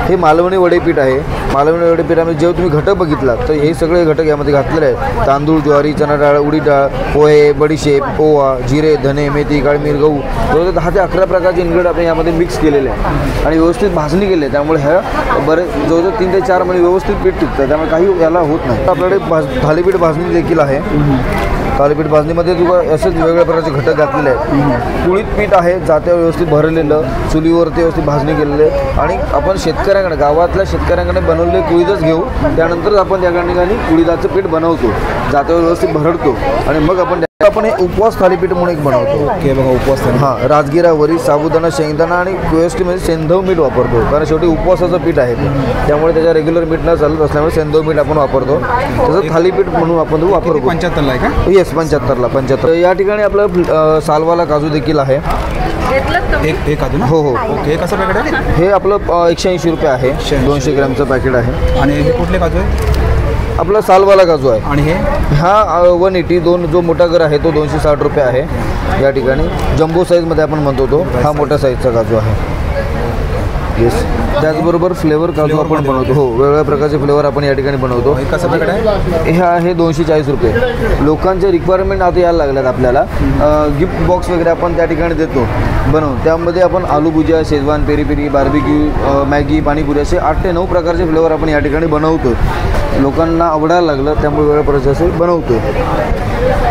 हे मालवणी वडेपीठ आहे. मालवणी वडेपीठामध्ये जेव्हा तुम्ही घटक बघितला तर हे सगळे घटक यामध्ये घातलेले आहेत. तांदूळ, ज्वारी, चणा डाळ, उडीद डाळ, पोहे, बडीशेप, पोहा, जिरे, धने, मेथी, काळमीर, गहू, जवळजवळ 10 ते 11 प्रकारचे इन्ग्रेडियंट आपण यामध्ये मिक्स केलेले आहे आणि व्यवस्थित भाजणी केली आहे. त्यामुळे ह्या जवळजवळ 3 ते 4 महिने व्यवस्थित पीठ टिकतं. त्यामुळे काही याला होत नाही. आपल्याकडे थालीपीठ भाजणी देखील आहे. थालीपीठ भाजणीमध्ये तुला असेच वेगवेगळ्या प्रकारचे घटक घातलेले आहेत. कुळीत पीठ आहे, जात्यावर व्यवस्थित भरलेलं, चुलीवरती व्यवस्थित भाजणी केलेले आणि आपण शेतकऱ्यांकडे, गावातल्या शेतकऱ्यांकडे बनवलेले कुळीदच घेऊ. त्यानंतर आपण त्या ठिकाणी कुळीदाचं पीठ बनवतो, जात्यावर व्यवस्थित भरडतो आणि मग आपण हे उपवास थालीपीठ म्हणून एक बनवतो. ओके, बघा उपवास. हां, राजगिरा, वरी, साबुदाणा, शेंगदाणा आणि व्यवस्थितमध्ये सेंधव मीठ वापरतो. कारण शेवटी उपवासाचं पीठ आहे त्यामुळे त्याच्या रेग्युलर मीठ न चालत असल्यामुळे सेंधव मीठ आपण वापरतो. त्याचं थालीपीठ म्हणून आपण वापरतो. 75ला आहे का? येस, 75. या ठिकाणी आपलं सालवाला काजू देखील आहे. एक काजू ना? हो. ओके. कसं पॅकेट आहे? हे आपलं 180 रुपये आहे. 200 ग्रॅमचं पॅकेट आहे. आणि हे कुठले काजू आहे? आपला सालवाला काजू आहे. आणि हे हा 180, जो मोठा घर आहे तो 260 रुपये आहे. या ठिकाणी जम्बो साईजमध्ये आपण म्हणतो तो, हा मोठ्या साईजचा काजू आहे. येस. त्याचबरोबर फ्लेवर काजू आपण बनवतो. हो, वेगवेगळ्या प्रकारचे फ्लेवर आपण या ठिकाणी बनवतो. कसं पॅकेट आहे? हे आहे 240 रुपये. लोकांचे रिक्वायरमेंट आता यायला लागल्यात आपल्याला. गिफ्ट बॉक्स वगैरे आपण त्या ठिकाणी देतो बनवून. त्यामध्ये आपण aloo bhujia, Schezwan, peri peri, barbecue, Maggi, panipuri असे 8 ते 9 प्रकारचे फ्लेवर आपण या ठिकाणी बनवतो. लोकांना आवडायला लागलं त्यामुळे वेगळ्या प्रकारचे असे बनवतो.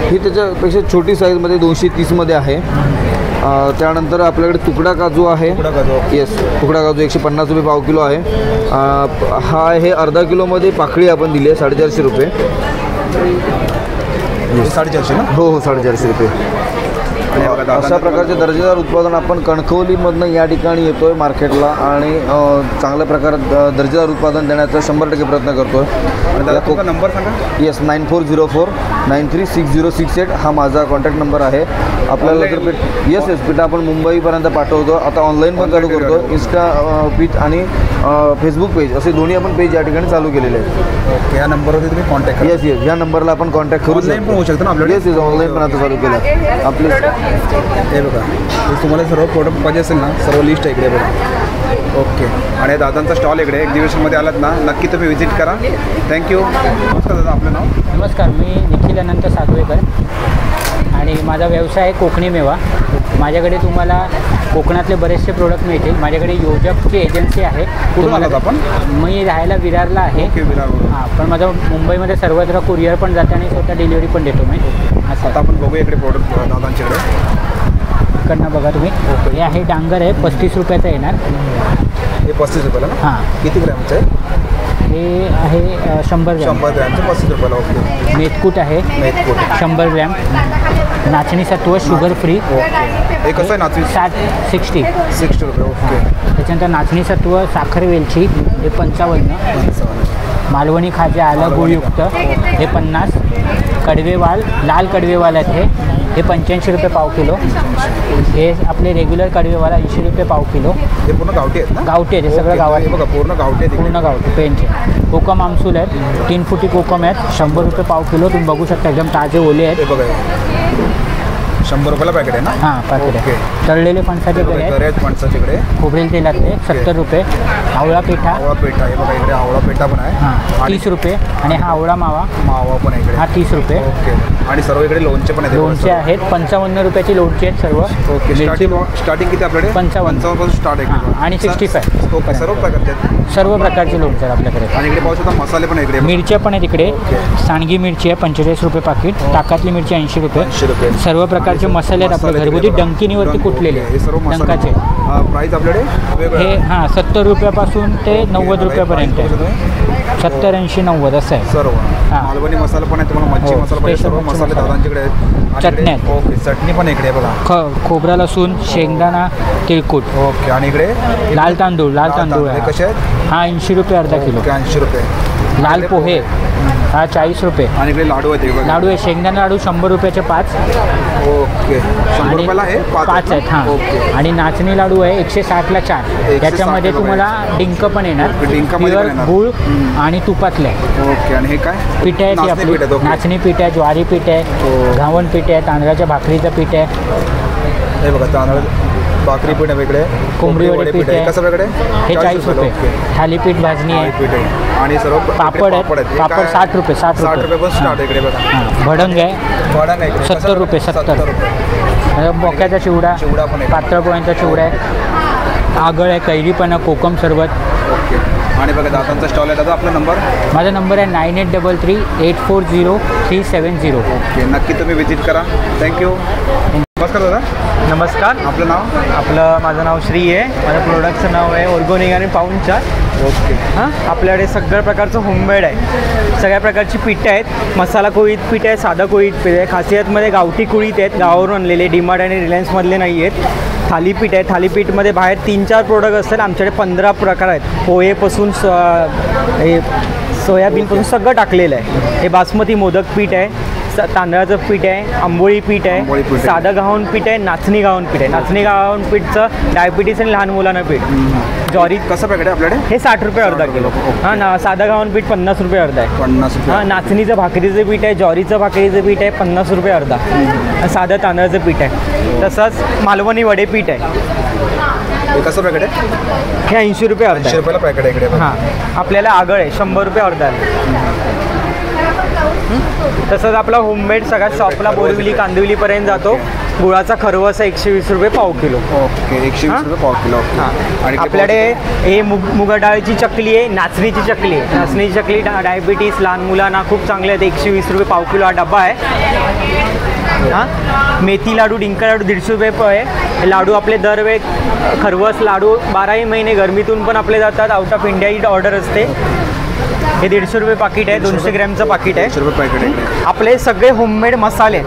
ही त्याच्यापेक्षा छोटी साईजमध्ये 230मध्ये आहे. त्यानंतर आपल्याकडे तुकडा काजू आहे. येस, तुकडा काजू 150 रुपये पाव किलो आहे. हा हे अर्धा किलोमध्ये पाकळी आपण दिली आहे 450 रुपये. 450 ना? हो, 450 रुपये. अशा प्रकारचे दर्जेदार उत्पादन आपण कणकवलीमधनं या ठिकाणी येतोय मार्केटला आणि चांगल्या प्रकारात दर्जेदार उत्पादन देण्याचा 100% प्रयत्न करतोय. नंबर सांगा. येस, 9404936068 हा माझा कॉन्टॅक्ट नंबर आहे. आपल्याला जर पीठ आपण मुंबईपर्यंत पाठवतो. आता ऑनलाईन पण चालू करतो. इंस्टा पेज आणि फेसबुक पेज असे दोन्ही आपण पेज या ठिकाणी चालू केलेले आहेत. ओके. या नंबरवरती तुम्ही कॉन्टॅक्ट करा. येस, ह्या नंबरला आपण कॉन्टॅक्ट करू शकतो ना आपल्याला? येस, ऑनलाईन पण आता चालू केलं आपले. हे बघा, तुम्हाला सर्व प्रोडक्ट पाहिजे असेल ना, सर्व लिस्ट आहे इकडे बघा. ओके. आणि दादांचा स्टॉल इकडे एक्झिबिशनमध्ये आलात ना, नक्की तुम्ही व्हिजिट करा. थँक्यू. नमस्कार दादा, आपलं नाव? नमस्कार, मी निखिल अनंत सागवेकर आणि माझा व्यवसाय आहे कोकणी मेवा. माझ्याकडे तुम्हाला कोकणातले बरेचसे प्रोडक्ट मिळतील. माझ्याकडे योजकची एजन्सी आहे. तुम्हाला आपण? मी राहायला विरारला आहे. ओके, विरार. हां, पण माझं मुंबईमध्ये सर्वत्र कुरिअर पण जाते आणि स्वतः डिलिव्हरी पण देतो मी. असं आता आपण बघूया इकडे प्रोडक्ट दादांच्याकडे. इकडनं बघा तुम्ही. हे आहे डांगर आहे, 35 रुपयाचं येणार. हे 35 रुपयाला ना? हां. किती ग्रॅमचं आहे? हे आहे 100 ग्रॅम. 100 ग्रॅमचं 35 रुपयाला. ओके. मेथकूट आहे 100 ग्रॅम. नाचणी सत्व शुगर फ्री. हे कसं आहे नाचणी? 60 रुपये. ओके. त्याच्यानंतर नाचणी सत्व साखर वेलची हे 55. मालवणी खाजा आलं गुळयुक्त हे 50. कडवेवाल, लाल कडवेवाल आहेत हे 85 रुपये पाव किलो. हे आपले रेग्युलर कडवेवाला 80 रुपये पाव किलो. हे पूर्ण गावठी आहेत ना? गावठी आहेत, हे सगळं गावात. बघा, पूर्ण गावठी आहेत. पूर्ण गावठी पेनचे. कोकम आमसूल आहेत 3 फुटी कोकम आहेत 100 रुपये पाव किलो. तुम्ही बघू शकता एकदम ताजे ओले आहेत. हे बघा 100 रुपयाला पॅकेट आहे ना? हां पॅकेट आहे. ओके. तळलेले फणसाचे गरे आहेत, गरे आहेत फणसाचे इकडे. खोबरेल तेलातले 70 रुपये. आवळा पेठा आवळा पेठा आहे बघा इकडे, आवळा पेठा पण आहे. हां 30 रुपये. आणि हा आवळा मावा मावा पण आहे इकडे. हा 30 रुपये. ओके. आणि सर्व इकडे लोणचे पण आहेत. लोणचे आहेत 55 रुपयाची लोणचे आहेत सर्व. ओके. स्टार्टिंग किती आपल्याकडे? 55 पासून स्टार्ट आहे. हां, आणि 65. ओके. सर्व प्रकारचे आहेत. सर्व प्रकारचे लोणचे आहेत आपल्याकडे. आणि इकडे पाहू शकता मसाले पण आहे इकडे. मिरच्या पण आहेत इकडे. सांडगी मिरची आहे 45 रुपये पाकिट. ताकातली मिरची 80 रुपये. 80 रुपये. सर्व प्रकारचे मसाले आहेत आपल्या घरगुती डंकिनीवरती कुटलेले हे सर्व डंकाचे. प्राईस आपल्याकडे हे वेगळं हां 70 रुपयापासून ते 90 रुपयापर्यंत आहे. 70, 80, 90 असं आहे. सर्व. हां. मालवणी मसाला पण आहे तुम्हाला. मच्छी हो, मसाला पाहिजे स्पेशल सर्व मच्छी मसाले मसाला. दादांच्याकडे आहेत. आणि चटण्या इकडे- आहेत. ओके. चटणी पण इकडे आहे बघा. खोबरा लसूण शेंगदाणा तिळकूट. ओके. आणि इकडे लाल तांदूळ आहे हे हा. कसे आहेत? हा 80 रुपये अर्धा किलो. ओके. 80 रुपये. लाल पोहे हा 40 रुपये. आणि इकडे लाडू आहेत हे बघा. लाडू आहे शेंगदाणा लाडू 100 रुपयाचे 5. ओके. 100 रुपयाला आहे 5 आहेत हां. ओके. आणि नाचणी लाडू आहे 160ला 4. 160 त्याच्यामध्ये ला तुम्हाला डिंक पण येणार. डिंकामध्ये पण प्युअर येणार. गूळ आणि तुपातले ओके. आणि हे काय? पीठ आहे ती नाचणी आपली पीठ आहेत. ओके. नाचणी पीठ आहे, ज्वारी पीठ आहे, घावण पीठ आहे, तांदळाच्या भाकरीचं पीठ आहे, हे बघा तांदळ भाकरी पीठ आहे वेगळे. कोंबडी वडे पीठ आहे. कसं वेगळे? हे 40 रुपये. ओके. थालीपीठ भाजणी आहे. पीठ आहे. आणि सर्व पापड आहेत. हे पापड काय? 60 रुपये. 60 रुपये पण स्टार्ट आहे इकडे बघा. हां. भडंग आहे वडा नाही इकडे. 70 रुपये. 70 रुपये. बोक्याचा चिवडा, चिवडा पण आहे. पातळ पोळ्यांचा चिवडा आहे, आगळ आहे, कैरी पण आहे, कोकम सरबत. ओके. आणि बघा दादांचा स्टॉल आहे. दादा आपला नंबर? माझा नंबर आहे 9833840370. ओके. नक्की तुम्ही विजिट करा. थँक्यू. नमस्कार दादा. नमस्कार. आपलं नाव? माझं नाव श्री आहे. माझ्या प्रोडक्टचं नाव आहे ऑर्गोनिक आणि पाऊंचार. ओके. हां आपल्याकडे सगळ्या प्रकारचं होममेड आहे. सगळ्या प्रकारची पीठ आहेत. मसाला कोळीत पीठ आहे, साधं कोळीत पीठ आहे. खासियतमध्ये गावठी कुळीत आहेत, गावावरून आणलेले, डीमार्ट आणि रिलायन्समधले नाही आहेत. थालीपीठ आहे. थालीपीठमध्ये बाहेर 3-4 प्रोडक्ट असतात. आमच्याकडे 15 प्रकार आहेत. पोहेपासून हे सोयाबीनपासून सगळं टाकलेलं आहे. हे बासमती मोदक पीठ आहे, तांदळाचं पीठ आहे, आंबोळी पीठ आहे, साधं गव्हाण पीठ आहे, नाचणी गव्हाण पीठ आहे. नाचणी गव्हाण पीठचं डायबिटीस आणि लहान मुलांना पीठ. ज्वारी कसं पॅकेट आहे आपल्याकडे? हे 60 रुपये अर्धा किलो. हां ना. साधं गव्हाण पीठ 50 रुपये अर्धा आहे. 50 रुपये. हां. नाचणीचं भाकरीचं पीठ आहे, ज्वारीचं भाकरीचं पीठ आहे 50 रुपये अर्धा. आणि साधं तांदळाचं पीठ आहे. तसंच मालवणी वडे पीठ आहे. हे कसं पॅकेट आहे? हे 80 रुपये अर्धा 80 आहे. रुपयाला पॅकेट आहे इकडे. हां. आपल्याला आगळ आहे 100 रुपये अर्धा आहे. तसंच आपला होममेड सगळ्या शॉपला बोरिवली कांदिवलीपर्यंत जातो. गुळाचा खरवस आहे 120 रुपये पाव किलो. ओके. 120 रुपये पाव किलो. आणि आपल्याकडे हे मुगा डाळीची चकली आहे, नाचणीची चकली आहे. नाचणीची चकली डायबिटीस लहान मुलांना खूप चांगले आहेत. 120 रुपये पाव किलो हा डबा आहे. हां. मेथी लाडू, डिंक लाडू 150 रुपये आहे. हे लाडू आपले दरवेळी खरवस लाडू 12ही महिने गरमीतून पण आपले जातात. Out of India he order असते. हे 150 रुपये पाकिट आहे. 200 ग्रॅमचं पाकिट आहे. 100 रुपये पॅकेट आहे. आपले सगळे होममेड मसाले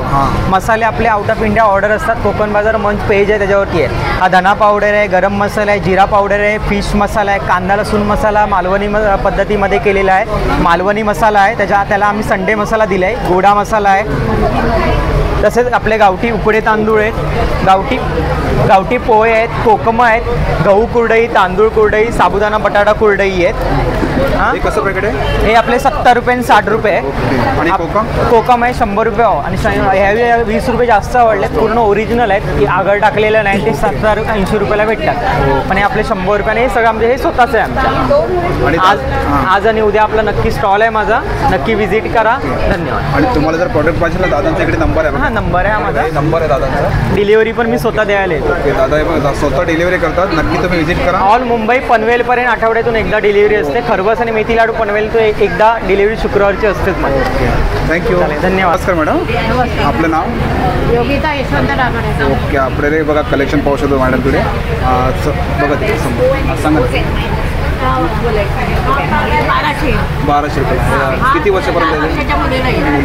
मसाले आपले आउट ऑफ इंडिया ऑर्डर असतात. कोकण बाजार मंच पेज आहे त्याच्यावरती आहे. हा धना पावडर आहे, गरम मसाला आहे, जिरा पावडर आहे, फिश मसाला आहे, कांदा लसूण मसाला मालवणी पद्धतीमध्ये केलेला आहे. मालवणी मसाला आहे, त्याला आम्ही संडे मसाला दिला आहे. गोडा मसाला आहे. तसेच आपले गावठी उकडे तांदूळ आहेत, गावठी पोहे आहेत, कोकम आहेत, गहू कुरडई, तांदूळ कुरडई, साबुदाणा बटाटा कुरडई आहेत. हे कसं पॅकेट आहे? हे आपले 70 रुपये आणि 60 रुपये आहे. आणि कोकम आहे 100 रुपये. आणि ह्यावेळी 20 रुपये जास्त आवडलेत. पूर्ण ओरिजिनल आहेत. की आगळ टाकलेलं नाही. ते 70-80 रुपयाला भेटतात. पण हे आपले 100 रुपयाने हे सगळं आमचे हे स्वतःचं आहे आमच्या. आज आणि उद्या आपला नक्की स्टॉल आहे माझा. नक्की व्हिजिट करा. धन्यवाद. आणि तुम्हाला जर प्रॉडक्ट पाहिजे ना दादांचा इकडे नंबर आहे. हां नंबर आहे माझा. नंबर आहे दादांचा. डिलिव्हरी पण मी स्वतः द्यायला येतो. ओके. दादा स्वतः डिलिव्हरी करतात. नक्की तुम्ही व्हिजिट करा. ऑल मुंबई पनवेलपर्यंत आठवड्यातून एकदा डिलिव्हरी असते. खरवस आणि मेथी लाडू पनवेल तो एकदा डिलिव्हरी शुक्रवारची असतेच माझी. थँक्यू. धन्यवाद. नमस्कार मॅडम. आपलं नाव? योगिता यशवंत डागडे. ओके. आपल्याकडे बघा कलेक्शन पाहू शकतो मॅडमकडे. बघा ते सांगा. 1200 रुपये. किती वर्षापर्यंत? मुली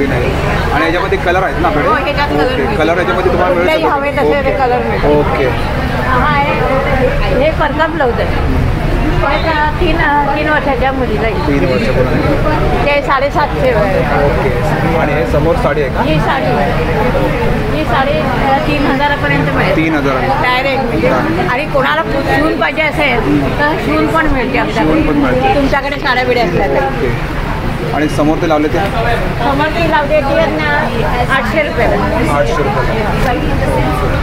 नाही. आणि याच्यामध्ये कलर आहेत ना आपल्याकडे? कलर याच्यामध्ये तुम्हाला मिळू शकतो. ओके. हे कर्जा ब्लाऊज आहे. 3 वर्षाच्या मुलीला 3 वर्षापर्यंत. ते 750 ओके. आणि हे समोर साडी आहे का? ही साडी 3000पर्यंत मिळेल. 3000 डायरेक्ट. आणि कोणाला शिवून पाहिजे असेल तर शिवून पण मिळते आपल्याकडे. तुमच्याकडे साड्या बिड्या असल्या तर. आणि समोर ते लावले ते समोर ती लावते ती आहे ना 800 रुपये. 800 रुपये.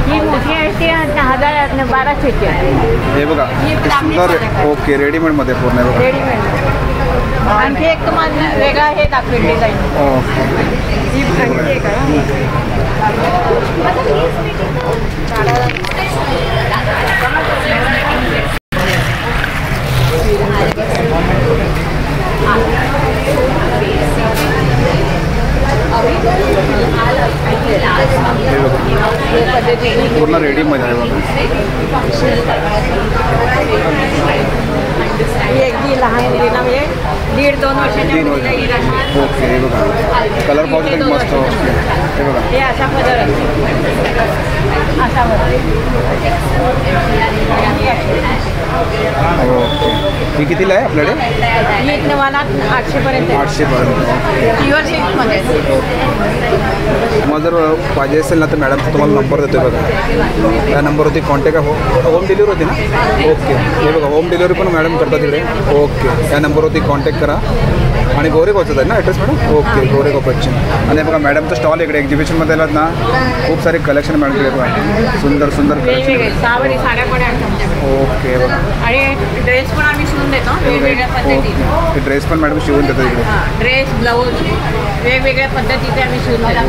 ही मोठी आहे ती 1200ची आहे. हे बघा किती सुंदर. ओके, रेडीमेडमध्ये पूर्ण आहे बघा. रेडीमेड. आणखी एक तुम्हाला वेगळा हे दाखवेल डिझाईन. ही आणखी एक आहे. पूर्ण रेडीमध्ये आहे बघा. ही अगदी लहान मुलींना म्हणजे 1.5-2 वर्षाच्या 3 मुलीला ही राखी. ओके, हे बघा कलर पाहू शकता किती मस्त. हे बघा हे अशा पदर अशा पदर. ओके. ही कितीला आहे आपल्याकडे? ही तुम्हाला 800पर्यंत. 800 पर्यंत. प्युअर सिल्कमध्ये. मग जर पाहिजे असेल ना तर मॅडमचा तुम्हाला नंबर देतो आहे बघा. त्या नंबरवरती कॉन्टॅक्ट होम डिलिव्हरी होती ना. ओके, हे बघा होम डिलिव्हरी पण मॅडम करतात तिकडे. ओके, त्या नंबरवरती कॉन्टॅक्ट करा. आणि गोरेगावचं आहे ना ॲड्रेस मॅडम? ओके, गोरेगाव पश्चिम. आणि बघा मॅडमचं स्टॉल इकडे एक्झिबिशनमध्ये आलात ना, खूप सारे कलेक्शन मॅडम इकडे बघा. सुंदर सुंदर वेगवेगळे कलेक्शन. सावरी साड्या पण आहेत आमच्याकडे. ओके बघा. आणि ड्रेस पण आम्ही शिवून देतो वेगवेगळ्या पद्धतीने. हे ड्रेस पण मॅडम शिवून देतात इकडे. ड्रेस ब्लाऊज वेगवेगळ्या पद्धतीचे आम्ही शिवून देतो.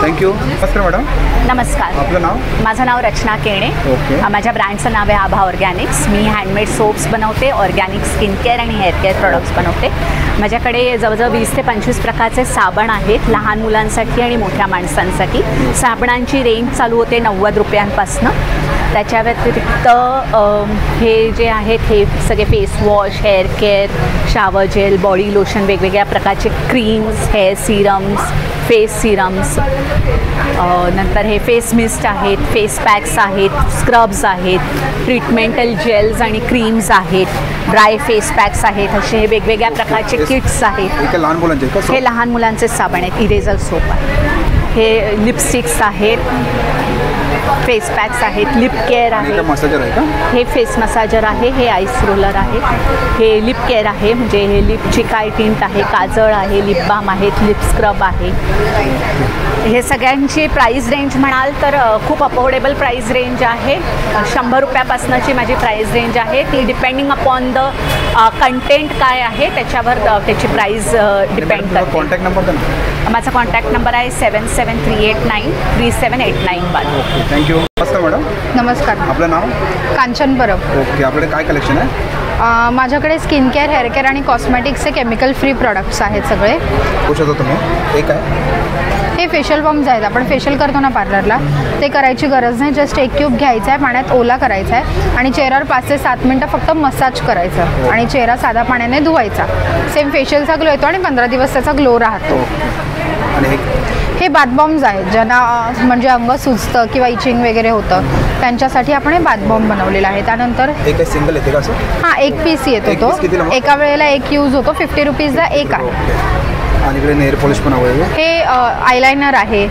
थँक्यू. नमस्कार मॅडम. नमस्कार. आपलं नाव? माझं नाव रचना केणे. ओके. माझ्या ब्रँडचं नाव आहे आभा ऑर्गॅनिक्स. मी हँडमेड सोप्स बनवते, ऑर्गॅनिक स्किन केअर आणि हेअर केअर प्रोडक्ट्स बनवते. माझ्याकडे जवळजवळ 20 ते 25 प्रकारचे साबण आहेत, लहान मुलांसाठी आणि मोठ्या माणसांसाठी. साबणांची रेंज चालू होते 90 रुपयांपासून. त्याच्या व्यतिरिक्त हे जे आहेत हे सगळे face wash, hair care, shower gel, body lotion, वेगवेगळ्या प्रकारचे creams, hair serums, face serums, नंतर हे फेस मिस्ट आहेत, फेस पॅक्स आहेत, स्क्रब्स आहेत, ट्रीटमेंटल जेल्स आणि क्रीम्स आहेत, ड्राय फेस पॅक्स आहेत. असे हे वेगवेगळ्या प्रकारचे किट्स आहेत. लहान मुलांचे हे लहान मुलांचे साबण आहेत, इरेझर सोप आहे. हे लिपस्टिक्स आहेत, फेस पॅक्स आहेत, लिप केअर आहे. मसाजर आहे का? हे फेस मसाजर आहे, हे आईस रोलर आहे, हे लिप केअर आहे, म्हणजे हे लिपची काय टिंट आहे, काजळ आहे, लिप बाम आहेत, लिप स्क्रब आहे. हे सगळ्यांची प्राईस रेंज म्हणाल तर खूप अफोर्डेबल प्राईस रेंज आहे. 100 रुपयापासूनची माझी प्राईस रेंज आहे. ती डिपेंडिंग अपॉन द कंटेंट काय आहे त्याच्यावर त्याची प्राईस डिपेंड करते. कॉन्टॅक्ट नंबर द्या. माझा कॉन्टॅक्ट नंबर आहे 7738937891. Okay, thank you. नमस्कार मॅडम. नमस्कार. आपलं नाव? कांचन परब. ओके, आपल्याकडे काय कलेक्शन आहे? माझ्याकडे स्किन केअर, हेअर केअर आणि कॉस्मेटिक्सचे केमिकल फ्री प्रोडक्ट्स आहेत सगळे. होऊ शकतो तुम्ही एक आहे. हे फेशियल बॉम्ब्स आहेत. आपण फेशियल करतो ना पार्लरला, ते करायची गरज नाही. जस्ट एक क्यूब घ्यायचा आहे, पाण्यात ओला करायचा आहे आणि चेहऱ्यावर 5 ते 7 मिनटं फक्त मसाज करायचं आणि चेहरा साधा पाण्याने धुवायचा. सेम फेशियलचा ग्लो येतो आणि 15 दिवस त्याचा ग्लो राहतो. आणि हे बाथ बॉम्ब्स आहेत, ज्यांना म्हणजे अंग सुजतं किंवा इचिंग वगैरे होतं त्यांच्यासाठी आपण हे बाथ बॉम्ब बनवलेला आहे. त्यानंतर एक सिंगल येते का असं? हां, एक पीस येतो तो. एका वेळेला एक यूज होतो. 50 रुपीजला एक आहे. आणि इकडे नेल पॉलिश पण हवं आहे. हे आयलायनर आहे.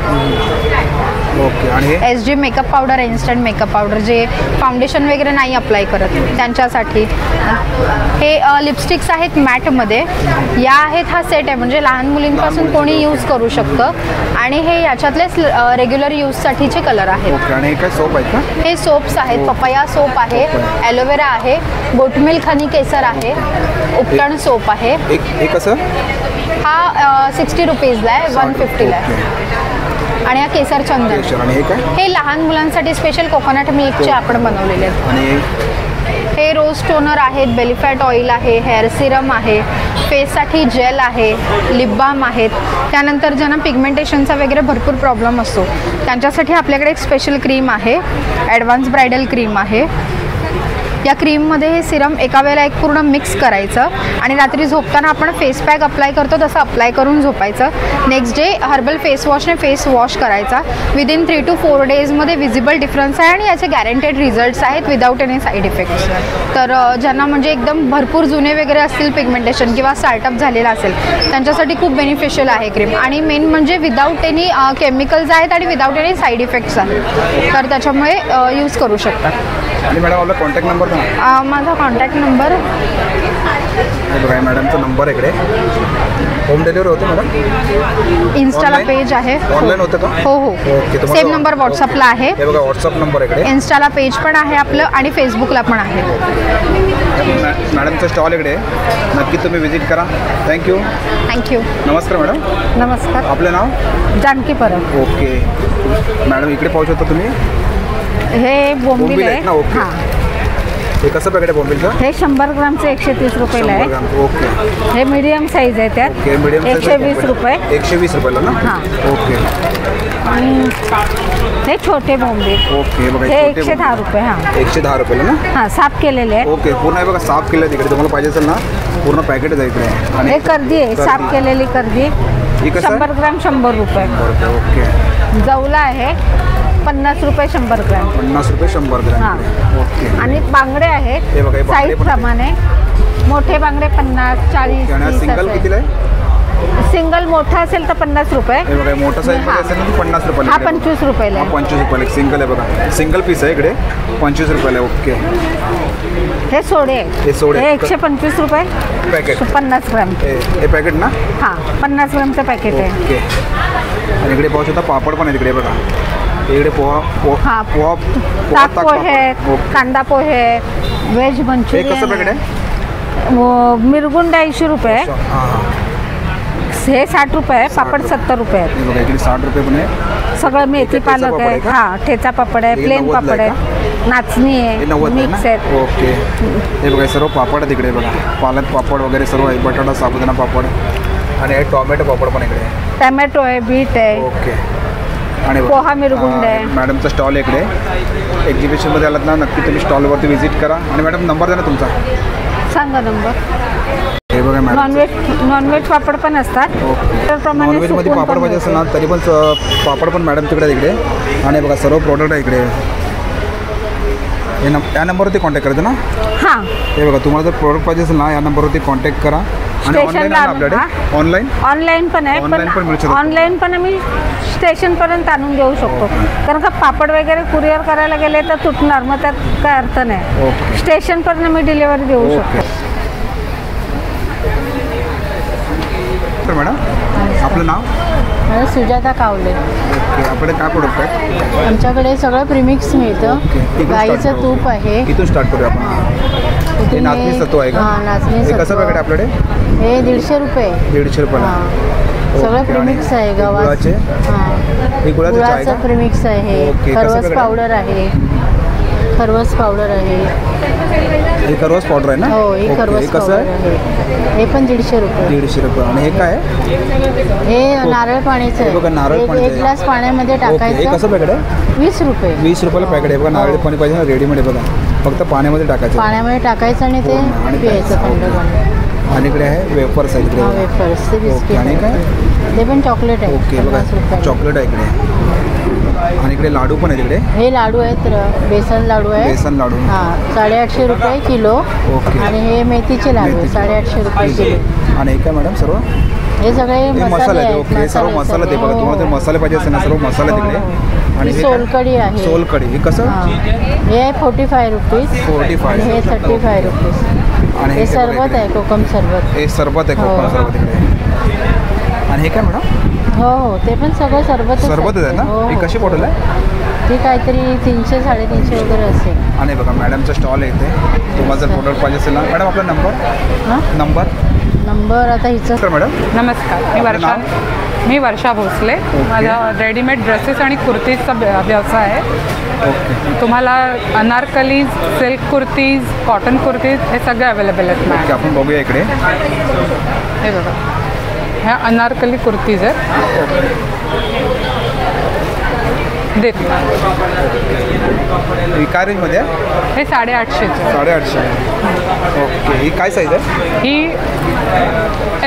ओके. आणि SG makeup powder, instant makeup powder, जे फाउंडेशन वगैरे नाही अप्लाय करत त्यांच्यासाठी. हे लिपस्टिक्स आहेत मॅटमध्ये. या आहेत, हा सेट आहे म्हणजे लहान मुलींपासून कोणी यूज करू शकतं. आणि हे याच्यातलेच रेग्युलर यूजसाठीचे कलर आहेत. ओके. आणि काय सोप आहेत का? हे सोप्स आहेत. पपया सोप आहे, ॲलोवेरा आहे, गोटमिल्क हनी केसर आहे, उपटण सोप आहे. एक कसं? हा 60 रुपीजला आहे, 150ला आहे. आणि हा केसर चंदन. आणि हे काय? हे लहान मुलांसाठी स्पेशल कोकोनट मिल्कचे आपण बनवलेले आहेत. आणि हे रोज टोनर आहेत, बेलीफॅट ऑइल आहे, हेअर सिरम आहे, फेससाठी जेल आहे, लिप बाम आहेत. त्यानंतर ज्यांना पिगमेंटेशनचा वगैरे भरपूर प्रॉब्लेम असतो त्यांच्यासाठी आपल्याकडे एक स्पेशल क्रीम आहे, ॲडव्हान्स ब्रायडल क्रीम आहे. या क्रीममध्ये हे सिरम एका वेळेला एक पूर्ण मिक्स करायचं आणि रात्री झोपताना आपण फेस पॅक अप्लाय करतो तसं अप्लाय करून झोपायचं. नेक्स्ट डे हर्बल फेस वॉशने फेस वॉश करायचा. विदिन 3 to 4 डेजमध्ये विजिबल डिफरन्स आहे आणि याचे गॅरंटेड रिझल्ट्स आहेत विदाऊट एनी साईड इफेक्ट्स. तर ज्यांना म्हणजे एकदम भरपूर जुने वगैरे असतील पिगमेंटेशन किंवा स्टार्टअप झालेला असेल त्यांच्यासाठी खूप बेनिफिशियल आहे क्रीम. आणि मेन म्हणजे विदाऊट एनी केमिकल्स आहेत आणि विदाऊट एनी साईड इफेक्ट्स आहेत, तर त्याच्यामुळे यूज करू शकतात. आणि मॅडम आपला कॉन्टॅक्ट नंबर द्या. माझा कॉन्टॅक्ट नंबर बघा, मॅडमचा नंबर इकडे होम डिलिव्हरी होते मॅडम? इन्स्टाला Online? पेज आहे. ऑनलाईन होतं का? हो हो. ओके, तुम्हाला- सेम नंबर व्हॉट्सअपला आहे. हे बघा व्हॉट्सअप नंबर इकडे. इन्स्टाला पेज पण आहे आपलं आणि फेसबुकला पण आहे. मॅडमचं स्टॉल इकडे आहे. नक्की तुम्ही व्हिजिट करा. थँक्यू. थँक्यू. नमस्कार मॅडम. नमस्कार. आपलं नाव? जानकी परब. ओके मॅडम इकडे पाहू शकता तुम्ही. हे बोंबील बोंबील आहे. आहेत ना? ओके. हां. हे कसं पॅकेट आहे बोंबीलचं? हे 100 ग्रामचं 130 रुपयाला 100 आहे. ग्राम. ओके हे मीडियम साईज आहे त्यात. ओके मीडियम 120 रुपये. 120 रुपयाला ना? हां. ओके आणि हे छोटे बोंबील. ओके बघा हे छोटे 110 रुपये. हां 110 रुपयाला ना? हां साफ केलेले आहे. ओके पूर्ण आहे बघा साफ केलं तिकडे. तुम्हाला पाहिजे असेल ना पूर्ण पॅकेट आहे इकडे. हे कर्दी आहे. साफ केलेली कर्दी. ही कसं आहे? 100 ग्राम 100 रुपये. ओके जवला आहे 50 रुपये 100 ग्राम. 50 रुपये 100 ग्राम. हां. ओके आणि बांगडे आहेत हे बघा, हे बांगडे साईज पण आहेत. प्रमाणे. मोठे बांगडे 50, 40, आणि 30 सिंगल असे. कितीला आहे? सिंगल मोठा असेल तर 50 रुपये. हे बघा मोठा साईज मध्ये असेल ना तर 50 रुपयाला. हा 25 रुपयाला हा आहे. 25 रुपयाला एक सिंगल आहे बघा. सिंगल पीस आहे इकडे 25 रुपयाला आहे. ओके हे सोडे आहे. हे सोडे. हे 125 रुपये पॅकेट 50 ग्राम. हे पॅकेट ना? हां 50 ग्रामचं पॅकेट आहे. ओके आणि इकडे पाहू शकता पापड पण आहे तिकडे बघा. इकडे पोहा हां पोहा ताक पोहे आहेत, कांदा पोहे आहेत, व्हेज हे मंचुरियन कसं पॅकेट आहे? मिरगुंड 80 रुपये. हां हे 60 रुपये आहे. पापड 70 रुपये आहेत. हे बघा इकडे 60 रुपये पण आहे. सगळं मेथी ठेचा पालक पापड आहे. आहे का? हां ठेचा पापड आहे. हे प्लेन 90 ला पापड आहे आहे. नाचणी हे आहे. 90 आहे मिक्स ना? आहेत. ओके हे बघा सर्व पापड आहे तिकडे बघा. पालक पापड वगैरे सर्व आहे. बटाटा साबुदाणा पापड आणि हे टोमॅटो पापड पण इकडे आहे. टमॅटो आहे. बीट आहे. ओके आणि बघा, पोहा मिरगुंड आहे. मॅडमचा स्टॉल आहे इकडे. एक्झिबिशनमध्ये आलात ना नक्की तुम्ही स्टॉलवरती व्हिजिट करा. आणि मॅडम नंबर द्या ना तुमचा. सांगा नंबर. हे बघा मॅडम नॉनव्हेज पापड पण असतात. त्याप्रमाणे नॉनव्हेजमध्ये सुकवून पापड पण पाहिजे असेल मिळते. ना तरी पण पापड पण मॅडम तिकडे आहे तिकडे. आणि बघा सर्व प्रोडक्ट आहे इकडे. या नंबरवरती कॉन्टॅक्ट करायचं ना? हां हे बघा तुम्हाला जर प्रोडक्ट पाहिजे असेल ना या नंबरवरती कॉन्टॅक्ट करा. आणि ऑनलाईन आहे ना आपल्याकडे? ऑनलाईन ऑनलाईन पण आहे. ऑनलाईन पण मिळू शकतं. ऑनलाईन पण आम्ही स्टेशनपर्यंत आणून देऊ शकतो. कारण का पापड वगैरे कुरिअर करायला गेले तर तुटणार. मग त्यात काय अर्थ नाही. ओके स्टेशनपर्यंत मी डिलिव्हरी देऊ शकतो. तर मॅडम आपलं नाव? मला सुजाता कावले. ओके आपल्याकडे काय प्रोडक्ट आहे? आमच्याकडे सगळं प्रीमिक्स मिळतं. गाईचं तूप आहे. इथून स्टार्ट करूया आपण. हे नाचणी सत्व आहे का? हां नाचणी हे कसं सत्व. पॅकेट आहे आपल्याकडे? हे 150 रुपये. 150 रुपयाला. हां सगळं ओके, प्रीमिक्स आणि आहे. गव्हाचं गुळाचे? हां हे गुळाचं चहा आहे गुळाचं का? प्रीमिक्स आहे. ओके, कसं खरवस पॅकेट आहे? पावडर आहे. खरवस पावडर आहे. हे खरवस पावडर आहे ना? हो ही ओके, खरवस हे कसं पावडर आहे? आहे. हे पण 150 रुपये. 150 रुपये. आणि हे काय आहे? हे नारळ पाणीचं हे बघा, नारळ आहे. पाणीचं एक आहे. ग्लास पाण्यामध्ये ओके हे टाकायचं. कसं पॅकेट आहे? 20 रुपये. 20 रुपयाला पॅकेट आहे बघा. नारळ पाणी पाहिजे ना रेडीमेड आहे बघा. फक्त पाण्यामध्ये टाकायचं. पाण्यामध्ये टाकायचं आणि ते हो, आणि प्यायचं थंड पाणी. आणि इकडे आहे वेफर्स आहे इकडे. हा वेफर्स ते ओके बिस्किट आणि काय? ते पण चॉकलेट आहे. ओके बघा 50 रुपये. चॉकलेट आहे इकडे. आणि इकडे लाडू पण आहे तिकडे. हे लाडू आहेत. बेसन लाडू आहे. बेसन लाडू. हां 850 रुपये किलो. ओके. आणि हे मेथीचे लाडू आहे. मेथीचे. 850 रुपये किलो. आणि हे काय मॅडम सर्व? हे सगळे हे मसाले मसाले आहेत. आहेत. ओके हे सर्व मसाले ते बघा. तुम्हाला जर मसाले पाहिजे असेल ना सर्व मसाले तिकडे. ही हे काय? सोलकढी आहे. सोलकढी हे कसं? हां हे 45 रुपीज. 45. आणि हे 35 रुपीज. आणि हे काय बघा सरबत इकडे? आहे. कोकम सरबत. हे सरबत आहे कोकम हो. सरबत इकडे. आणि हे काय मॅडम? हो हो ते पण सगळं सरबतच सरबतच आहे ना? हो, ही हो. कशी बॉटल आहे? ती काहीतरी 300 350 वगैरे असेल. आणि बघा मॅडमचा स्टॉल आहे इथे. तुम्हाला जर प्रोडक्ट पाहिजे असेल ना मॅडम आपला हां नंबर आता हिचं. तर मॅडम नमस्कार मी वर्षा भोसले. माझा रेडीमेड ड्रेसेस आणि कुर्तीजचा व्यवसाय आहे. तुम्हाला अनारकलीज, सिल्क कुर्तीज, कॉटन कुर्तीज हे सगळे अवेलेबल आहेत मॅम. आपण बघूया इकडे. हे बघा ह्या अनारकली कुर्तीज आहेत. देते काय रेंजमध्ये आहे? हे 850चे. 850. ओके ही काय साईज आहे? ही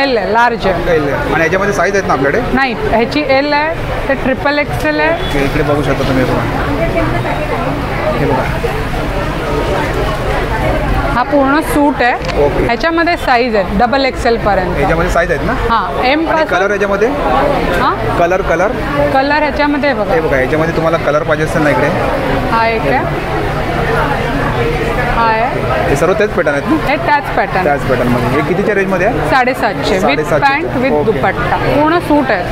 एल आहे. लार्ज आहे. एल आहे. आणि याच्यामध्ये साईज आहेत ना आपल्याकडे? नाही ह्याची एल आहे. ते ट्रिपल एक्सेल आहे. ओके इकडे बघू शकता तुम्ही. हे बघा हा पूर्ण सूट आहे. ओके. ह्याच्यामध्ये साईज आहे डबल एक्सेल पर्यंत. याच्यामध्ये साईज आहेत ना? हां एम आणि कलर याच्यामध्ये? हां कलर कलर ह्याच्यामध्ये बघा. हे बघा याच्यामध्ये तुम्हाला कलर पाहिजे असेल ना इकडे. हा एक आहे. हा आहे. हे सर्व तेच पॅटर्न आहेत ना? हे त्याच पॅटर्न. त्याच पॅटर्नमध्ये. हे कितीच्या रेंजमध्ये आहे? 750 with 750. Pant with okay. Dupatta पूर्ण सूट आहे.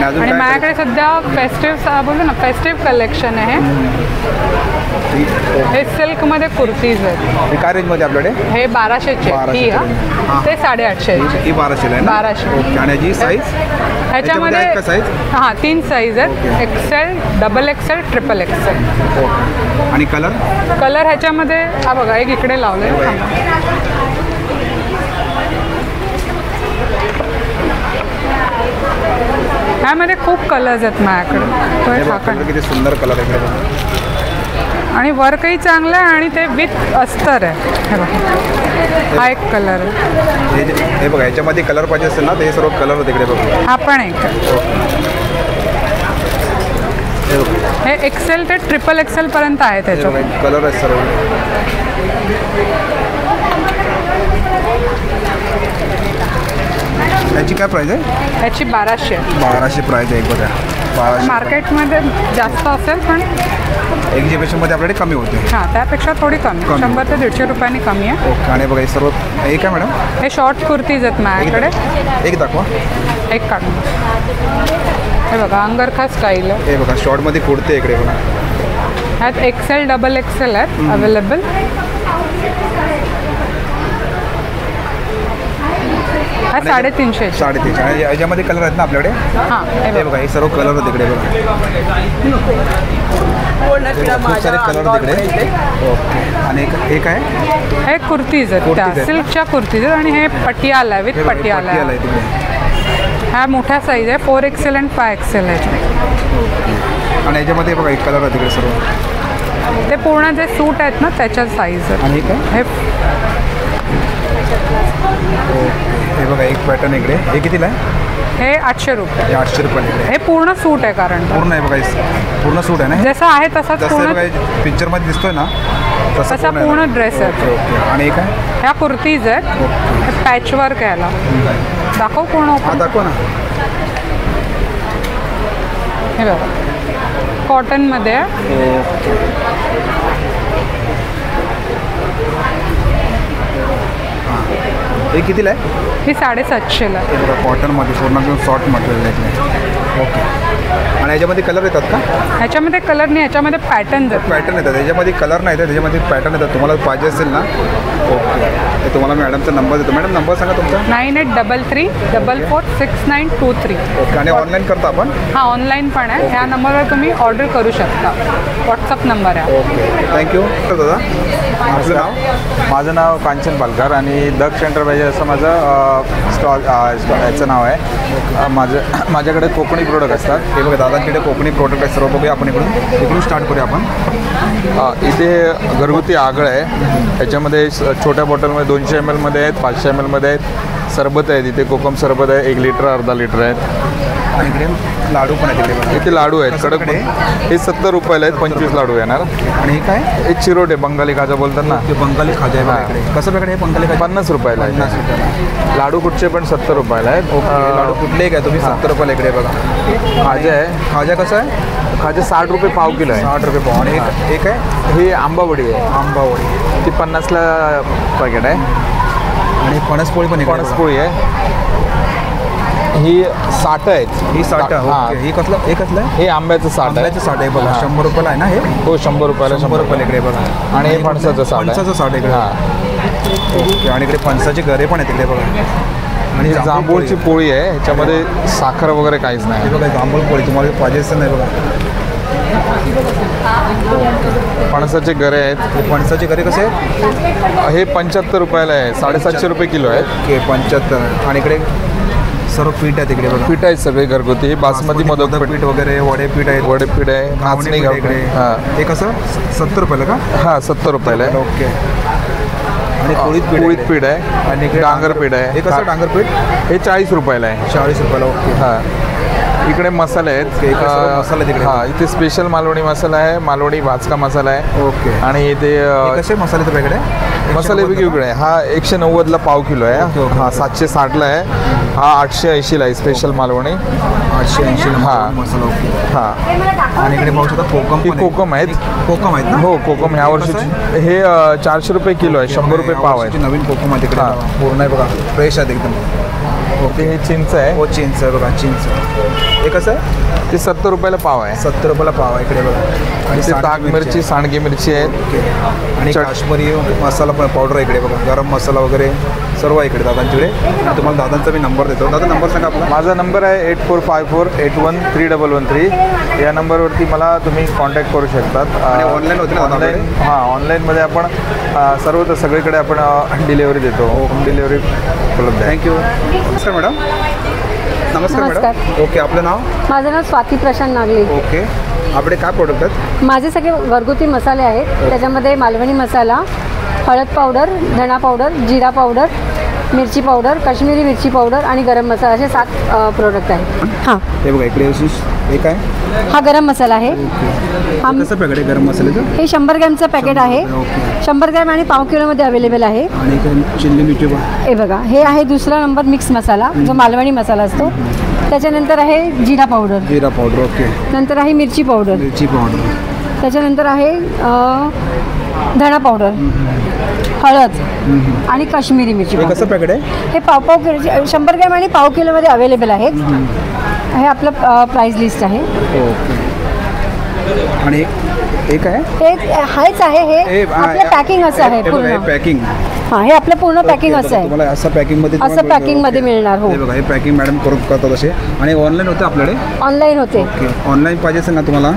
अजून आणि काय? माझ्याकडे सध्या फेस्टिव्ह बोलतो ना फेस्टिव्ह कलेक्शन आहे. हे सिल्कमध्ये कुर्तीज आहेत. हे काय रेंजमध्ये आपल्याकडे? हे 1200चे ही हा. ते 850 ही 1200 आहे ना? 1200. ओके. आणि याची साईज? ह्याच्यामध्ये आहेत का साईज? हां 3 साईज आहेत. XL, double XL, triple XL. Okay. आणि कलर? कलर ह्याच्यामध्ये हा बघा एक इकडे लावले. ह्यामध्ये खूप कलर्स आहेत माझ्याकडे. किती सुंदर कलर आहे. आणि वर्कही चांगलं आहे आणि ते विथ अस्तर आहे. हे बघा हा एक कलर आहे. हे बघा याच्यामध्ये कलर पाहिजे असेल ना ते सर्व कलर तिकडे बघा. हा पण एक हे एक्सेल ते ट्रिपल एक्सेल पर्यंत आहे त्याच्यावर कलर आहे सर्व. याची काय प्राइस आहे? याची 1200 प्राइस आहे. एक बघा 1200. मार्केटमध्ये जास्त असेल पण एक्झिबिशनमध्ये आपल्याकडे कमी होते. हां त्यापेक्षा थोडी कमी 100 ते 150 रुपयांनी कमी आहे. ओके. आणि बघा हे सर्व एक आहे मॅडम? हे शॉर्ट कुर्तीज आहेत माझ्याकडे. एक दाखवा. एक काढून हे बघा अंगरखा स्टाईल आहे. हे बघा शॉर्टमध्ये कुर्ती इकडे बघा. ह्यात एक्सेल डबल एक्सेल आहेत अवेलेबल. हा 350. 350. आणि याच्यामध्ये कलर आहेत ना आपल्याकडे? हां हे बघा हे सर्व कलर आहेत तिकडे बघा. खूप सारे कलर तिकडे. ओके. आणि एक आहे हे कुर्तीज आहेत त्या सिल्कच्या कुर्तीज आहेत. आणि हे पटियाला आहे विथ पटियाला आहे तिकडे. हा मोठ्या साईज आहे 4 एक्सेल आणि 5 एक्सेल आहे. आणि याच्यामध्ये बघा एक कलर आहे तिकडे सर्व. ते पूर्ण जे सूट आहेत ना त्याच्या साईज आहेत. आणि हे हे बघा एक पॅटर्न इकडे. हे कितीला आहे? हे 800 रुपये. हे 800 रुपये. हे पूर्ण सूट आहे कारण पूर्ण आहे बघा. पूर्ण सूट आहे ना? जसं आहे तसाच पूर्ण पिक्चरमध्ये दिसतोय ना तसा पूर्ण ड्रेस आहे. ओके. आणि एक आहे ह्या कुर्तीज आहेत पॅचवर्क याला दाखव पूर्ण. हा दाखव ना. हे बघा कॉटनमध्ये आहे. हे कितीला आहे? ही 750ला. हे बघा कॉटनमध्ये पूर्ण घेऊन शॉर्ट मटेरियल आहे. ओके. आणि याच्यामध्ये कलर येतात का? ह्याच्यामध्ये कलर नाही ह्याच्यामध्ये पॅटर्न येतात. पॅटर्न येतात. याच्यामध्ये कलर नाही येतात त्याच्यामध्ये पॅटर्न येतात. तुम्हाला पाहिजे असेल ना ओके तर तुम्हाला मॅडमचा नंबर देतो. मॅडम नंबर सांगा तुमचा. 9833 44 6923. ओके. आणि ऑनलाईन करता आपण? हां ऑनलाईन पण आहे. ह्या नंबरवर तुम्ही ऑर्डर करू शकता. व्हॉट्सअप नंबर आहे. ओके. थँक्यू. दादा आपलं नाव? माझं नाव कांचन पालकर आणि दक्ष एंटरप्राइजेस असं माझं याचं नाव आहे. माझ्याकडे कोकणी प्रोडक्ट असतात. हे बघा दादांकडे कोकणी प्रोडक्ट आहे सर्व. बघूया आपण इकडून स्टार्ट करूया आपण. इथे घरगुती आगळ आहे. याच्यामध्ये छोट्या बॉटलमध्ये 200 ml मध्ये आहेत, 500 ml मध्ये आहेत. सरबत आहेत इथे. कोकम सरबत आहे 1 लिटर अर्धा लिटर आहेत. आणि इकडे लाडू पण आहेत तिकडे. इथे लाडू आहेत कडक. हे 70 रुपयाला आहेत. 25 लाडू येणार. आणि हे काय? हे चिरोटे बंगाली खाजा बोलतात ना ते बंगाली खाजा आहे बघा इकडे. कसं प्रकारे हे बंगाली खाजा? 50 रुपयाला आहे. 50 रुपयाला. लाडू कुठचे पण 70 रुपयाला आहेत. लाडू कुठले काय तुम्ही? 70 रुपयाला इकडे बघा. खाजा आहे. खाजा कसं आहे? खाजा 60 रुपये पाव किलो आहे. 60 रुपये पाव. आणि एक आहे ही आंबावडी आहे. आंबावडी ती 50ला पॅकेट आहे. आणि फणसपोळी पण फणसपोळी आहे. ही 60 आहेत. ही 60. ओके. ही कसलं? हे कसलं आहे? हे आंब्याचं 60 आहे. 60 आहे बघा. 100 रुपयाला आहे ना हे? हो 100 रुपयाला. 100 रुपयाला इकडे बघा. आणि हे फणसाचं 60 आहे. फणसाचं 60 इकडे. ओके. आणि इकडे फणसाचे गरे पण आहेत तिकडे बघा. आणि जांभूळची पोळी आहे. ह्याच्यामध्ये साखर वगैरे काहीच नाही. हे बघा जांभूळ पोळी तुम्हाला पाहिजे असेल नाही बघा. फणसाचे गरे आहेत. फणसाचे गरे कसे आहेत? हे 75 रुपयाला आहे. 750 रुपये किलो आहेत. ओके 75. आणि इकडे सर्व पीठ आहे तिकडे बघा. पीठ आहेत सगळे घरगुती. बासमती मोदक पीठ वगैरे वडे पीठ आहेत. वडे पीठ आहे. नाचणी इकडे. हे कसं 70 रुपयाला का? हां 70 रुपयाला आहे. ओके. आणि पोळीत पीठ आहे. आणि डांगर पीठ आहे. हे कसं डांगर पीठ? हे 40 रुपयाला आहे. 40 रुपयाला. ओके. हां इकडे मसाले आहेत. मसाला तिकडे. हां इथे स्पेशल मालवणी मसाला आहे. मालवणी भाजका मसाला आहे. ओके. आणि इथे कसे मसाले तुझ्याकडे? मसाले वेगवेगळे आहे. हा 190ला पाव किलो आहे. हा 760ला आहे. हा 880ला आहे स्पेशल मालवणी. 880 हां मसाला. ओके. हां. आणि इकडे पाहू शकता कोकम ही कोकम आहेत. कोकम आहेत ना? हो कोकम ह्या वर्षीची हे 400 रुपये किलो आहे. 100 रुपये पाव आहे. नवीन कोकम आहे तिकडे पूर्ण आहे बघा, फ्रेश आहेत एकदम. ओके. हे चिंच आहे. हो चिंच आहे बघा, चिंच. हे कसं आहे? ते 70 रुपयाला पाव आहे. 70 रुपयाला पाव आहे इकडे बघा. आणि ते ताक मिरची, सांडगी मिरची आहे. आणि काश्मीरी मसाला पावडर आहे इकडे बघा, गरम मसाला वगैरे सर्व आहे इकडे दादांकडे. तुम्हाला दादांचा मी नंबर देतो. दादा नंबर सांगा आपला. माझा नंबर आहे 8454813113. या नंबरवरती मला तुम्ही कॉन्टॅक्ट करू शकतात. आणि ऑनलाईन होते ना? ऑनलाईन. हां ऑनलाईनमध्ये आपण सर्व सगळीकडे आपण डिलेवरी देतो. होम डिलेवरी उपलब्ध आहे. थँक्यू. नमस्कार मॅडम. नमस्कार मॅडम. ओके. आपलं नाव? माझं नाव स्वाती प्रशांत नागले. ओके. आपले काय प्रोडक्ट आहेत? माझे सगळे घरगुती मसाले आहेत. त्याच्यामध्ये मालवणी मसाला, हळद पावडर, धणा पावडर, जिरा पावडर, मिरची पावडर, काश्मीरी मिरची पावडर आणि गरम मसाला असे 7 प्रोडक्ट आहेत. हां हे बघा इकडे एक आहे. हा गरम मसाला आहे. हा कसं पॅकेट आहे गरम मसाल्याचं? हे 100 ग्रॅमचं पॅकेट आहे. 100 ग्रॅम आणि पाव किलोमध्ये अवेलेबल आहे. आणि चिल्ली मिरची. हे बघा हे आहे दुसरा नंबर मिक्स मसाला जो मालवणी मसाला असतो. त्याच्यानंतर आहे जिरा पावडर. जिरा पावडर. ओके. नंतर आहे मिरची पावडर. मिरची पावडर. त्याच्यानंतर आहे धणा पावडर, हळद आणि काश्मीरी मिरची. हे कसं पॅकेट आहे? हे पाव किलो 100 ग्रॅम आणि पाव किलोमध्ये अवेलेबल आहेत. हे आपलं प्राईस लिस्ट आहे. ओके. आणि एक आहे हे हाच आहे. हे आपलं पॅकिंग असं आहे पूर्ण. पॅकिंग. हां हे आपलं पूर्ण पॅकिंग असं आहे. तुम्हाला असं पॅकिंगमध्ये असं पॅकिंगमध्ये मिळणार. हो हे बघा हे पॅकिंग मॅडम करून करतात असे. आणि ऑनलाईन होते आपल्याकडे? ऑनलाईन होते. ओके. ऑनलाईन पाहिजे असेल ना तुम्हाला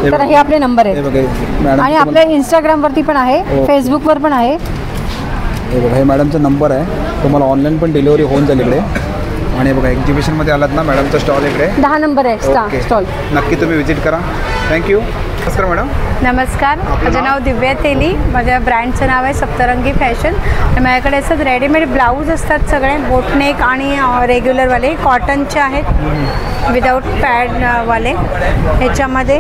तर हे आपले नंबर आहेत. आणि आपल्या इंस्टाग्रामवरती पण आहे, फेसबुकवर पण आहे. हे बघा हे मॅडमचा नंबर आहे. तुम्हाला ऑनलाईन पण डिलिव्हरी होऊन जाईल इकडे. आणि बघा एक्झिबिशनमध्ये आलात ना मॅडमचा स्टॉल इकडे 10 नंबर आहे स्टॉल. नक्की तुम्ही व्हिजिट करा. थँक्यू. नमस्कार मॅडम. नमस्कार. माझं नाव दिव्या तेली. माझ्या ब्रँडचं नाव आहे सप्तरंगी फॅशन. माझ्याकडे असं रेडीमेड ब्लाऊज असतात सगळे बोटनेक आणि रेग्युलरवाले कॉटनचे आहेत विदाऊट पॅडवाले. ह्याच्यामध्ये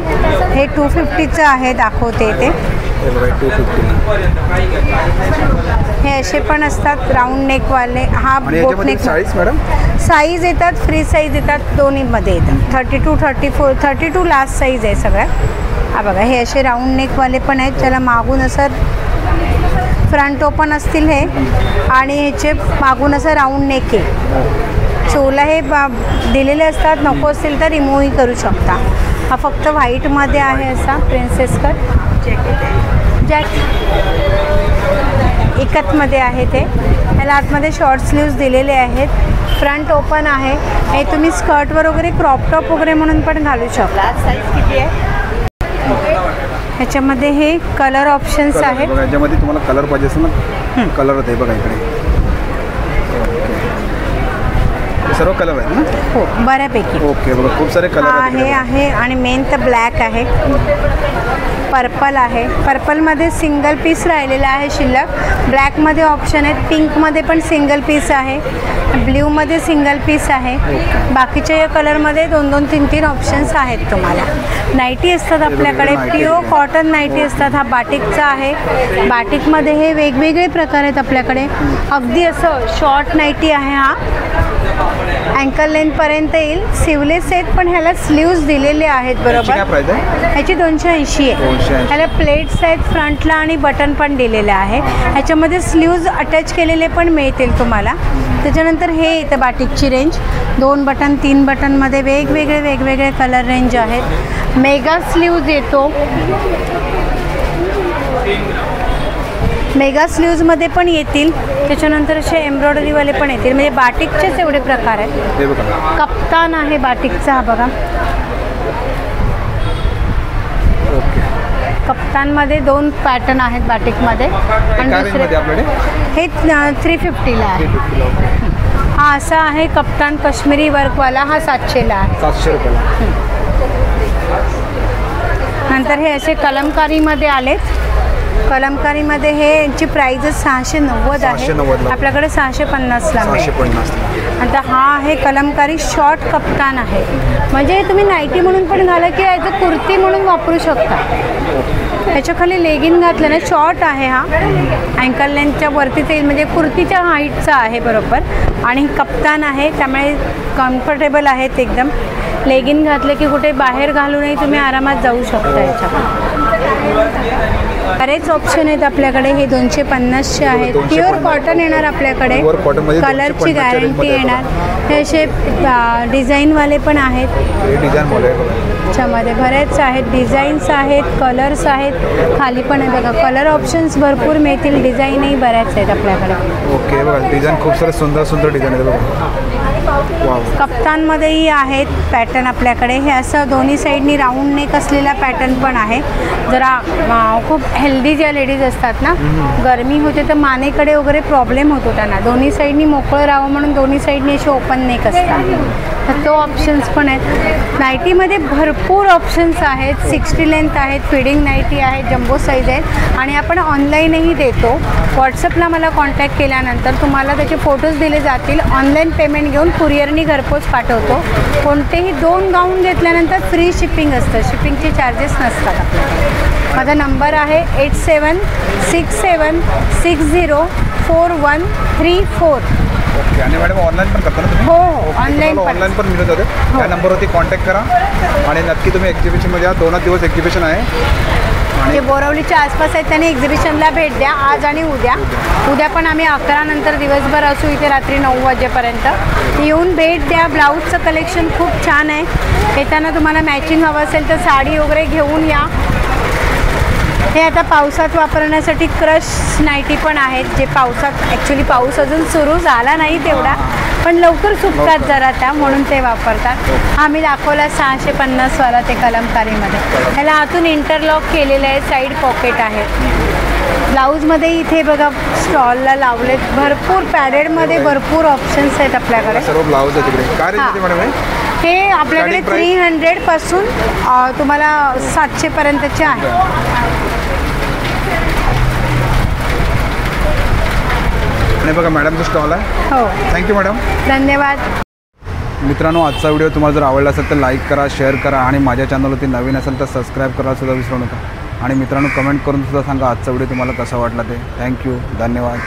हे 250चं आहे दाखवते ते. हे असे पण असतात राऊंड नेकवाले. हा बोटनेक साईज येतात, फ्री साईज येतात, दोन्हीमध्ये येतात. 32, 34, 32 लास्ट साईज आहे सगळ्यात. हा बघा हे असे राऊंड नेकवाले पण आहेत. त्याला मागून असं फ्रंट ओपन असतील हे आणि ह्याचे मागून असं राऊंड नेक आहे. चोला हे दिलेले असतात, नको असतील तर रिमूव्हही करू शकता. हा फक्त व्हाईटमध्ये आहे असा प्रिन्सेस कट जॅकेट एकतमध्ये आहे ते. त्याला आतमध्ये शॉर्ट स्लीव्ज दिलेले आहेत. फ्रंट ओपन आहे. हे तुम्ही स्कर्टवर वगैरे क्रॉप टॉप वगैरे म्हणून पण घालू शकता. साईज किती आहे? ह्याच्यामध्ये हे कलर ऑप्शन्स आहेत. ह्याच्यामध्ये तुम्हाला कलर पाहिजे असेल ना कलर होते बघा इकडे सर्व कलर आहेत ना? हो बऱ्यापैकी. ओके बघा खूप सारे कलर हे आहे. आणि मेन तर ब्लॅक आहे, पर्पल आहे. पर्पलमध्ये सिंगल पीस राहिलेला आहे शिल्लक. ब्लॅकमध्ये ऑप्शन आहेत. पिंकमध्ये पण सिंगल पीस आहे. ब्ल्यूमध्ये सिंगल पीस आहे. बाकीच्या या कलरमध्ये 2-2, 3-3 ऑप्शन्स आहेत तुम्हाला. नाईटी असतात आपल्याकडे, प्युअर कॉटन नाईटी असतात. हा बाटिकचा आहे. बाटिकमध्ये हे वेगवेगळे प्रकार आहेत आपल्याकडे. अगदी असं शॉर्ट नाईटी आहे. हा अँकल लेंथपर्यंत येईल. सिवलेस आहेत पण ह्याला स्लीव्ज दिलेले आहेत बरोबर. ह्याची 280 आहे. ह्याला प्लेट्स आहेत फ्रंटला आणि बटन पण दिलेले आहे. ह्याच्यामध्ये स्लीव्ज अटॅच केलेले पण मिळतील तुम्हाला. त्याच्यानंतर हे येतं बाटिकची रेंज. 2 बटन 3 बटनमध्ये वेगवेगळे कलर रेंज आहेत. मेगा स्लीव्ज येतो. मेगा स्लीव्जमध्ये पण येतील. त्याच्यानंतर असे एम्ब्रॉयडरीवाले पण येतील. म्हणजे बाटिकचेच एवढे प्रकार आहेत. कप्तान आहे बाटिकचा. हा बघा कप्तानमध्ये 2 पॅटर्न आहेत बाटिकमध्ये. आणि दुसरे हे 350ला आहे. हा असा आहे कप्तान काश्मीरी वर्कवाला. हा 700ला आहे. 700 रुपयाला. नंतर हे असे कलमकारीमध्ये आलेत. कलमकारीमध्ये हे यांची प्राइस 690 आहे. आपल्याकडे 650ला मिळेल. आता हा आहे कलमकारी शॉर्ट कप्तान आहे. म्हणजे तुम्ही नाईटी म्हणून पण घाला किंवा ॲज अ कुर्ती म्हणून वापरू शकता. ह्याच्या खाली लेगिन घातलं ना, शॉर्ट आहे हा, अँकल लेंथच्या वरतीच येईल, म्हणजे कुर्तीच्या हाईटचा आहे बरोबर. आणि कप्तान आहे, त्यामुळे कम्फर्टेबल आहेत एकदम. लेगिन घातले की कुठे बाहेर घालूनही तुम्ही आरामात जाऊ शकता. याच्यामध्ये बरेच ऑप्शन आहेत आपल्याकडे. हे 250चे आहेत, प्युअर कॉटन येणार आपल्याकडे, कलरची गॅरंटी येणार. हे असे डिझाईनवाले पण आहेत, त्याच्यामध्ये बरेच आहेत, डिझाईन्स आहेत, कलर्स आहेत, खाली पण आहे बघा. कलर ऑप्शन्स भरपूर मिळतील, डिझाईनही बऱ्याच आहेत आपल्याकडे. ओके बघा, डिझाईन खूप सारे सुंदर सुंदर डिझाईन आहेत बघा. कप्तानमध्येही आहेत पॅटर्न आपल्याकडे. हे असं दोन्ही साईडनी राऊंड नेक असलेला पॅटर्न पण आहे. जरा खूप हेल्दी ज्या लेडीज असतात ना, गरमी होते तर मानेकडे वगैरे प्रॉब्लेम होतो त्यांना, दोन्ही साईडनी मोकळं राहावं म्हणून दोन्ही साईडनी असे ओपन नेक असतात, तर तो ऑप्शन्स पण आहेत. नाईटीमध्ये भरपूर ऑप्शन्स आहेत. 60 लेंथ आहेत, फिडिंग नाईटी आहेत, जम्बो साईज आहेत. आणि आपण ऑनलाईनही देतो. व्हॉट्सअपला मला कॉन्टॅक्ट केल्यानंतर तुम्हाला त्याचे फोटोज दिले जातील. ऑनलाईन पेमेंट घेऊन कुरिअरनी घरपोच पाठवतो. कोणतेही 2 गाऊन घेतल्यानंतर फ्री शिपिंग असतं, शिपिंगचे चार्जेस नसतात आपल्याला. माझा नंबर आहे 8767604134. ओके. आणि मॅडम ऑनलाईन पण करता ना तुम्ही? हो, ऑनलाईन पण मिळत होते. त्या नंबरवरती कॉन्टॅक्ट करा आणि नक्की तुम्ही एक्झिबिशनमध्ये या. 2 दिवस एक्झिबिशन आहे. जे बोरवलीच्या आसपास आहेत त्यांनी एक्झिबिशनला भेट द्या, आज आणि उद्या. उद्या पण आम्ही 11 नंतर दिवसभर असू इथे, रात्री 9 वाजेपर्यंत. येऊन भेट द्या. ब्लाऊजचं कलेक्शन खूप छान आहे. येताना तुम्हाला मॅचिंग हवं असेल तर साडी वगैरे घेऊन या. हे आता पावसात वापरण्यासाठी क्रश नाईटी पण आहेत, जे पावसात, ॲक्च्युली पाऊस अजून सुरू झाला नाही तेवढा, पण लवकर सुकतात जरा त्या, म्हणून ते वापरतात. हा मी दाखवला 650वाला ते कलमकारीमध्ये. ह्याला आतून इंटरलॉक केलेलं आहे, साईड पॉकेट आहे. ब्लाऊजमध्ये इथे बघा स्टॉलला लावलेत, भरपूर पॅडेडमध्ये भरपूर ऑप्शन्स आहेत आपल्याकडे. सर्व ब्लाऊज आहे तिकडे. काय रेंज आहे मॅडम हे आपल्याकडे 300 पासून तुम्हाला 700 पर्यंतचे आहे. आणि बघा मॅडमचं स्टॉल आहे. हो, थँक्यू मॅडम. धन्यवाद. मित्रांनो, आजचा व्हिडिओ तुम्हाला जर आवडला असेल तर लाईक करा, शेअर करा आणि माझ्या चॅनलवरती नवीन असेल तर सबस्क्राईब करायला सुद्धा विसरू नका. आणि मित्रांनो, कमेंट करून सुद्धा सांगा आजचा व्हिडिओ तुम्हाला कसा वाटला ते. थँक्यू, धन्यवाद.